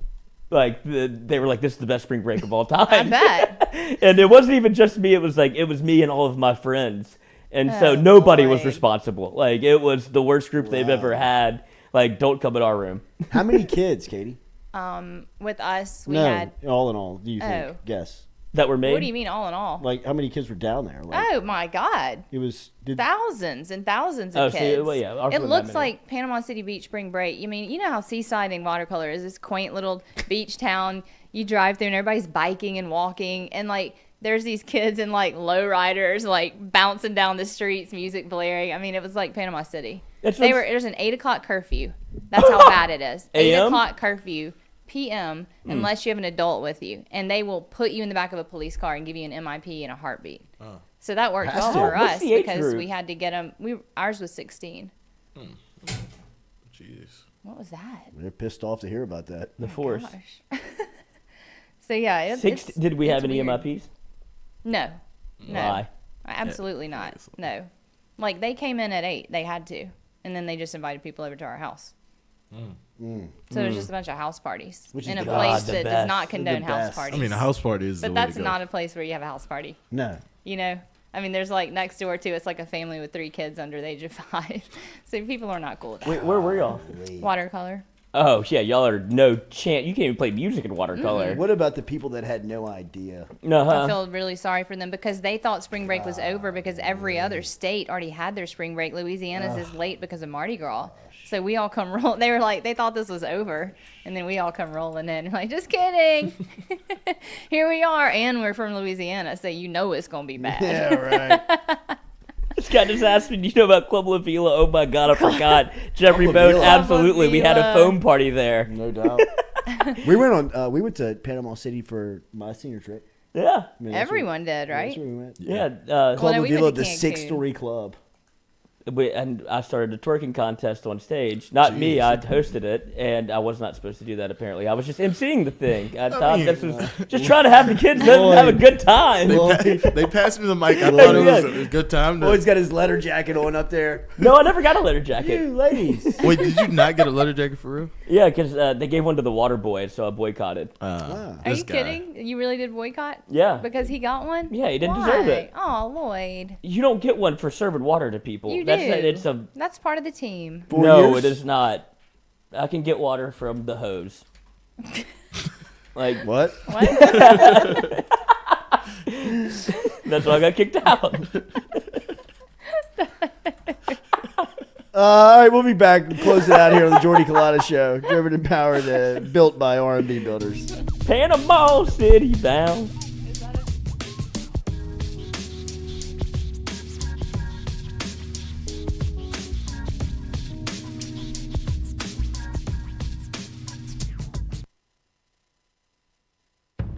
Like they were like, this is the best spring break of all time. I bet. And it wasn't even just me. It was me and all of my friends. And so nobody was responsible. Like it was the worst group they've ever had. Like, don't come in our room. How many kids, Katie? With us, we had all in all. Do you think? Guess. That were made? What do you mean all in all? Like how many kids were down there? Like, Oh my god. It was thousands and thousands of kids. So, well, yeah, it looks like Panama City Beach spring break. I mean, you know how Seaside and Watercolor is this quaint little beach town. You drive through and everybody's biking and walking, and like there's these kids in like lowriders like bouncing down the streets, music blaring. I mean, it was like Panama City. There's an 8 o'clock curfew. That's how bad it is. 8 o'clock curfew. PM unless you have an adult with you, and they will put you in the back of a police car and give you an MIP in a heartbeat. So that worked well for us because we had to get them. Ours was 16. Jeez. What was that? They're pissed off to hear about that. The force. So yeah, did we have any MIPs? No. Why? Absolutely not. No. Like they came in at 8. They had to, and then they just invited people over to our house. So there's just a bunch of house parties in a place that does not condone house parties. I mean, a house party is but that's not a place where you have a house party. No. You know, I mean, there's like next door too. It's like a family with 3 kids under the age of 5. So people are not cool with that. Wait, where were y'all? Watercolor. Oh yeah, y'all are no chance. You can't even play music in watercolor. What about the people that had no idea? I feel really sorry for them because they thought spring break was over because every other state already had their spring break. Louisiana's is late because of Mardi Gras. So we all come roll. They were like, they thought this was over, and then we all come rolling in. Like, just kidding. Here we are, and we're from Louisiana, so you know it's gonna be bad. Yeah, right. This guy just asked me, do you know about Club La Vila? Oh my God, I forgot. Jeffrey Bone, absolutely. We had a foam party there. No doubt. We went to Panama City for my senior trip. Yeah. I mean, everyone did, right? That's where we went. Yeah. Club La Vila, the 6-story club. And I started a twerking contest on stage. Not me, I hosted it, and I was not supposed to do that apparently. I was just emceeing the thing. I thought this was just trying to have the kids have a good time. They passed me the mic. I thought it was a good time. Boy's got his letter jacket on up there. No, I never got a letter jacket. You ladies. Wait, did you not get a letter jacket for real? Yeah, because they gave one to the water boy, so I boycotted. Are you kidding? You really did boycott? Yeah. Because he got one? Yeah, he didn't deserve it. Oh, Lloyd. You don't get one for serving water to people. You do. That's part of the team. 4 no, years? it is not. I can get water from the hose. Like what? That's why I got kicked out. All right, we'll be back. We'll close it out here on the Jordy Culotta Show. Driven and powered, built by R&B Builders. Panama City bound.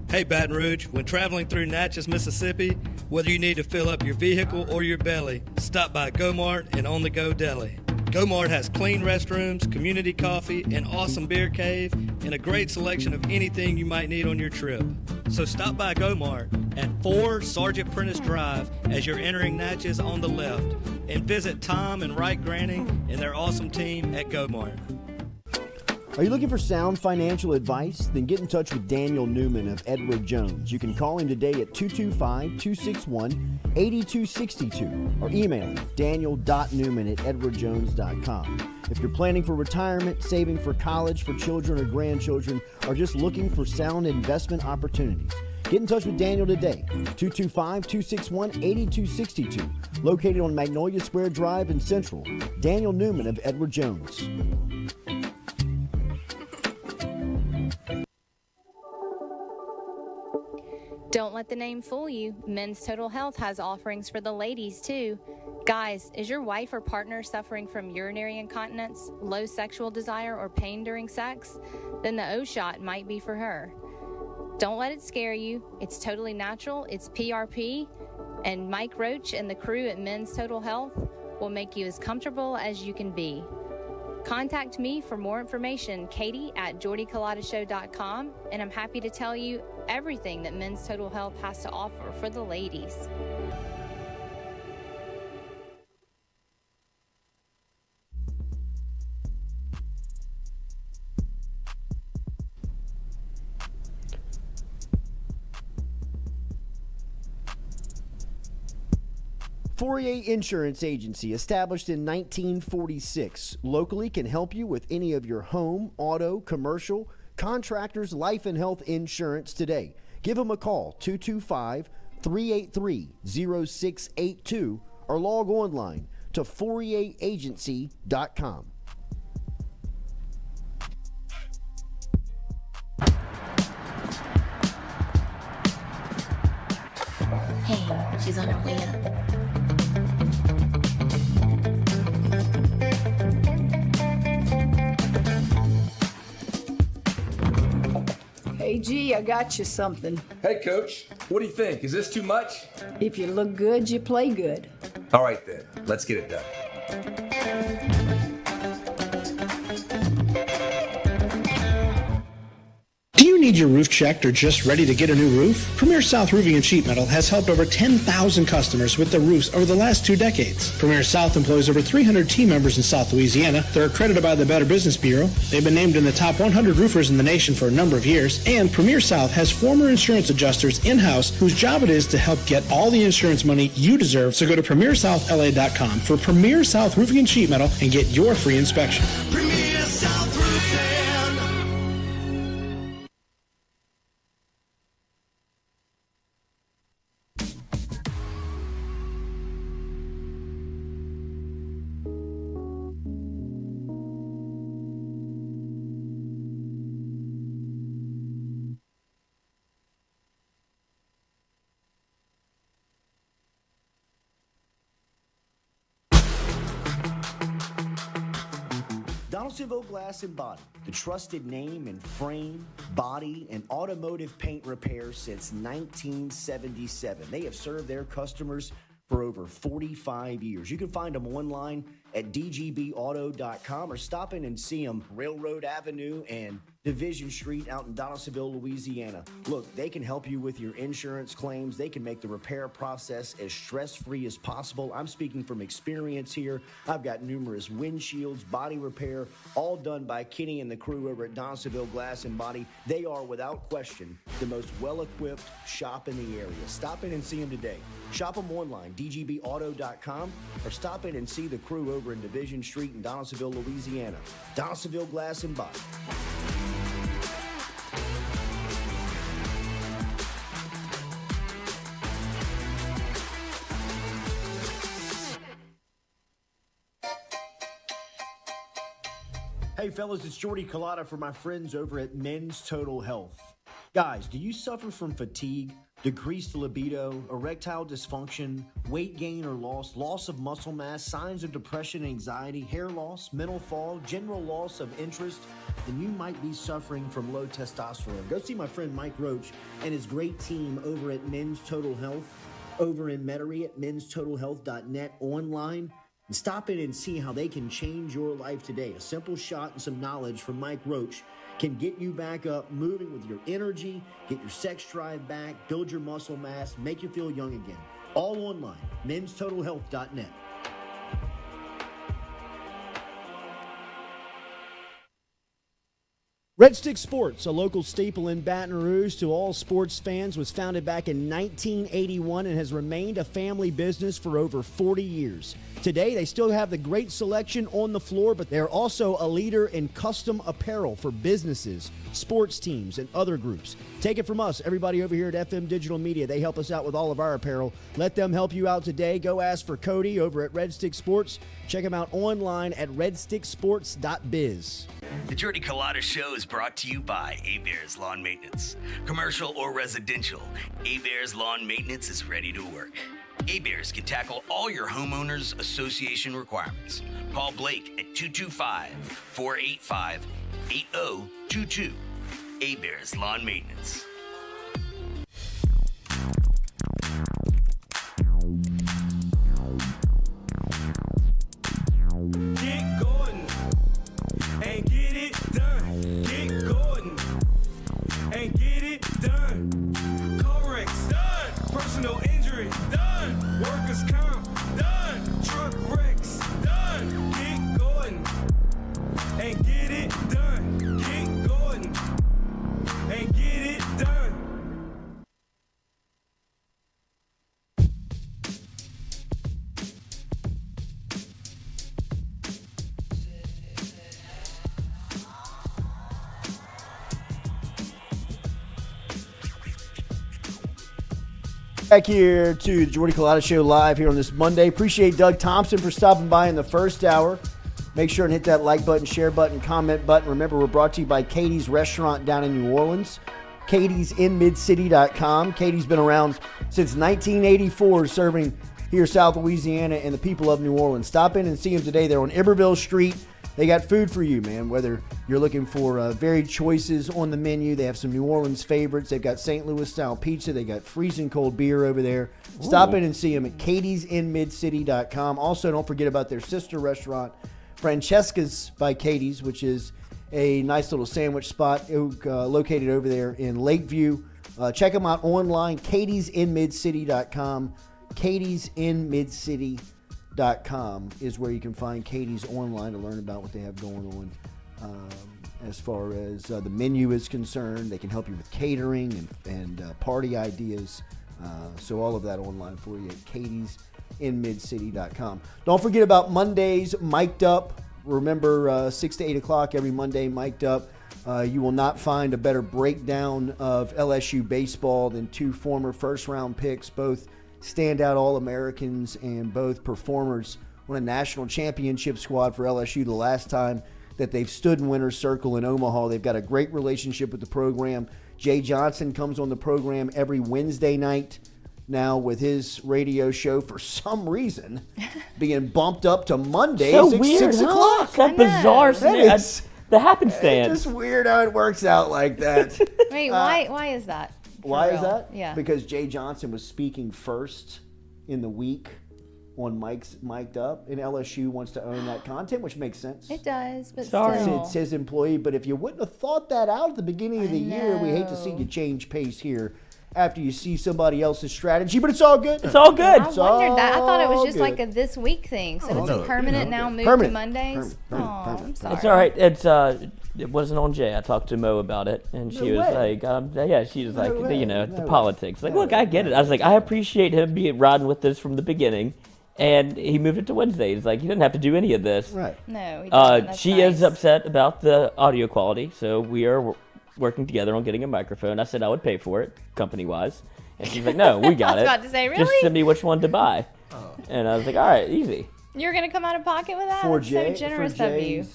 Hey Baton Rouge, when traveling through Natchez, Mississippi, whether you need to fill up your vehicle or your belly, stop by Go-Mart and On The Go Deli. Go-Mart has clean restrooms, community coffee, an awesome beer cave, and a great selection of anything you might need on your trip. So stop by Go-Mart at 4 Sergeant Prentice Drive as you're entering Natchez on the left, and visit Tom and Wright Granning and their awesome team at Go-Mart. Are you looking for sound financial advice? Then get in touch with Daniel Newman of Edward Jones. You can call him today at 225-261-8262 or email him daniel.newman@edwardjones.com. If you're planning for retirement, saving for college for children or grandchildren, or just looking for sound investment opportunities, get in touch with Daniel today, 225-261-8262, located on Magnolia Square Drive in Central. Daniel Newman of Edward Jones. Don't let the name fool you. Men's Total Health has offerings for the ladies, too. Guys, is your wife or partner suffering from urinary incontinence, low sexual desire, or pain during sex? Then the O shot might be for her. Don't let it scare you. It's totally natural. It's PRP. And Mike Roach and the crew at Men's Total Health will make you as comfortable as you can be. Contact me for more information, Katie at JordyCulottaShow.com, and I'm happy to tell you everything that Men's Total Health has to offer for the ladies. Fourier Insurance Agency, established in 1946, locally can help you with any of your home, auto, commercial, contractors, life and health insurance today. Give them a call, 225-383-0682, or log online to FourierAgency.com. Hey, she's on her way up. Hey, G, I got you something. Hey, Coach. What do you think? Is this too much? If you look good, you play good. All right, then. Let's get it done. Do you need your roof checked or just ready to get a new roof? Premier South Roofing and Sheet Metal has helped over 10,000 customers with their roofs over the last 2 decades. Premier South employs over 300 team members in South Louisiana. They're accredited by the Better Business Bureau. They've been named in the top 100 roofers in the nation for a number of years. And Premier South has former insurance adjusters in-house whose job it is to help get all the insurance money you deserve. So go to PremierSouthLA.com for Premier South Roofing and Sheet Metal and get your free inspection. Premier South Roofing. Donaldsonville Glass and Body, the trusted name in frame, body, and automotive paint repair since 1977. They have served their customers for over 45 years. You can find them online at dgbauto.com or stop in and see them Railroad Avenue and Division Street out in Donaldsonville, Louisiana. Look, they can help you with your insurance claims. They can make the repair process as stress-free as possible. I'm speaking from experience here. I've got numerous windshields, body repair, all done by Kenny and the crew over at Donaldsonville Glass and Body. They are, without question, the most well-equipped shop in the area. Stop in and see them today. Shop them online, dgbauto.com, or stop in and see the crew over in Division Street in Donaldsonville, Louisiana. Donaldsonville Glass and Body. Hey fellas, it's Jordy Culotta for my friends over at Men's Total Health. Guys, do you suffer from fatigue, decreased libido, erectile dysfunction, weight gain or loss of muscle mass, signs of depression, anxiety, hair loss, mental fog, general loss of interest? Then you might be suffering from low testosterone. Go see my friend Mike Roach and his great team over at Men's Total Health, over in Metairie at menstotalhealth.net online. And stop in and see how they can change your life today. A simple shot and some knowledge from Mike Roach can get you back up, moving with your energy, get your sex drive back, build your muscle mass, make you feel young again. All online, menstotalhealth.net. Red Stick Sports, a local staple in Baton Rouge to all sports fans, was founded back in 1981 and has remained a family business for over 40 years. Today, they still have the great selection on the floor, but they're also a leader in custom apparel for businesses, sports teams, and other groups. Take it from us, everybody over here at FM Digital Media. They help us out with all of our apparel. Let them help you out today. Go ask for Cody over at Red Stick Sports. Check him out online at redsticksports.biz. The Jordy Culotta Show is brought to you by A-Bears Lawn Maintenance. Commercial or residential, A-Bears Lawn Maintenance is ready to work. A-Bears can tackle all your homeowners association requirements. Call Blake at 225-485-8022. A-Bears Lawn Maintenance. Get Gordon and get it done. Get Gordon and get it done. Corrects done. Personal injury done. Workers' comp done. Truck wrecks done. Get Gordon and get it done. Get Gordon and get it done. Back here to the Jordy Culotta Show live here on this Monday. Appreciate Doug Thompson for stopping by in the first hour. Make sure and hit that like button, share button, comment button. Remember, we're brought to you by Katie's Restaurant down in New Orleans. Katie'sInMidCity.com. Katie's been around since 1984, serving here South Louisiana and the people of New Orleans. Stop in and see them today. They're on Iberville Street. They got food for you, man, whether you're looking for varied choices on the menu. They have some New Orleans favorites. They've got St. Louis-style pizza. They got freezing cold beer over there. Ooh. Stop in and see them at Katie'sInMidCity.com. Also, don't forget about their sister restaurant, Francesca's by Katie's, which is a nice little sandwich spot located over there in Lakeview. Check them out online, Katie'sInMidCity.com. Katie'sInMidCity.com is where you can find Katie's online to learn about what they have going on. As far as the menu is concerned, they can help you with catering and party ideas. So all of that online for you at Katie'sInMidCity.com. Don't forget about Mondays, Mic'd Up. Remember, 6 to 8 o'clock every Monday, Mic'd Up. You will not find a better breakdown of LSU baseball than two former first-round picks, both standout All-Americans and both performers on a national championship squad for LSU the last time that they've stood in winner's circle in Omaha. They've got a great relationship with the program. Jay Johnson comes on the program every Wednesday night now with his radio show for some reason being bumped up to Monday so 6 o'clock. It's that bizarre. The happenstance. It's just weird how it works out like that. Wait, why is that? Why is that? Yeah. Because Jay Johnson was speaking first in the week on Mic'd Up, and LSU wants to own that content, which makes sense. It does, but Sorry. still. It's his employee, but if you wouldn't have thought that out at the beginning of the year, we hate to see you change pace here after you see somebody else's strategy, but it's all good. It's all good. I wondered that. I thought it was just like a this week thing, so it's a permanent now move to Mondays. I'm sorry. It's all right. It wasn't on Jay. I talked to Mo about it, and she was like, she was like, the politics. Like, look, I get it. I was like, I appreciate him riding with this from the beginning, and he moved it to Wednesday. He's like, he didn't have to do any of this. Right. No, he doesn't. She is upset about the audio quality, so we are working together on getting a microphone. I said I would pay for it, company-wise, and she's like, no, we got it. I was about to say, really? Just send me which one to buy. And I was like, all right, easy. You're going to come out of pocket with that? For That's Jay, so generous of you.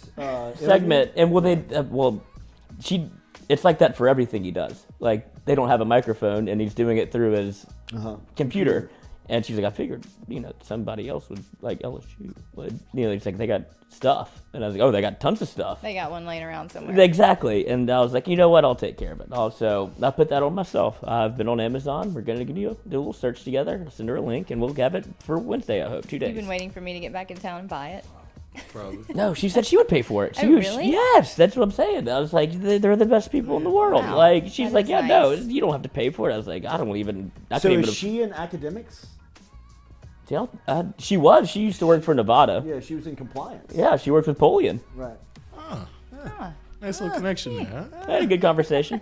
Segment, and it's like that for everything he does. Like, they don't have a microphone, and he's doing it through his computer. And she's like, I figured, somebody else would, like, LSU would. It's like, they got stuff. And I was like, oh, they got tons of stuff. They got one laying around somewhere. Exactly. And I was like, you know what? I'll take care of it. Also, I put that on myself. I've been on Amazon. We're going to do a little search together. I'll send her a link, and we'll have it for Wednesday, I hope, 2 days. You've been waiting for me to get back in town and buy it. Probably. No, she said she would pay for it. Really? Yes, that's what I'm saying. I was like, they're the best people in the world. Wow. Like, she's That like, is yeah, nice. no, you don't have to pay for it. I was like, I couldn't even. Is she in academics? She was. She used to work for Nevada. Yeah, she was in compliance. Yeah, she worked with Polian. Right. Nice little connection there, huh? I had a good conversation.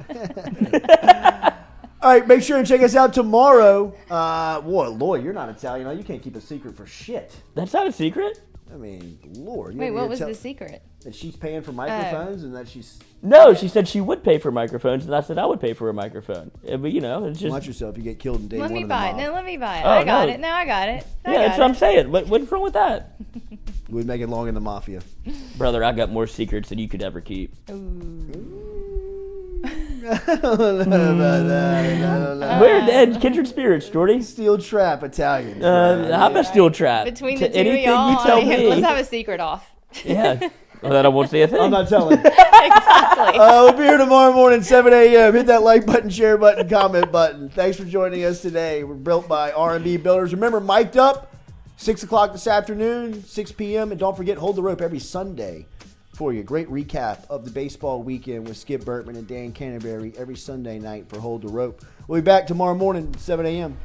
All right, make sure and check us out tomorrow. Lloyd, you're not Italian. You can't keep a secret for shit. That's not a secret. I mean, Lord. Wait, what was the secret? That she's paying for microphones and that she's... No, she said she would pay for microphones, and I said I would pay for a microphone. But, it's just... Watch yourself. You get killed in day Let one me of the buy it. mob. No, let me buy it. Oh, I got no. it. Now I got it. That's what I'm saying. What's wrong with that? We'd make it long in the mafia. Brother, I got more secrets than you could ever keep. We're kindred spirits, Jordy. Steel trap Italian. I'm a steel trap. Between the two Anything of y'all, you tell me. let's have a secret off. Yeah. Well, then I won't say a thing. I'm not telling. Exactly. We'll be here tomorrow morning, 7 a.m. Hit that like button, share button, comment button. Thanks for joining us today. We're built by R&B Builders. Remember, mic'd up, 6 o'clock this afternoon, 6 p.m. And don't forget, Hold the Rope every Sunday for you. Great recap of the baseball weekend with Skip Bertman and Dan Canterbury every Sunday night for Hold the Rope. We'll be back tomorrow morning, 7 a.m.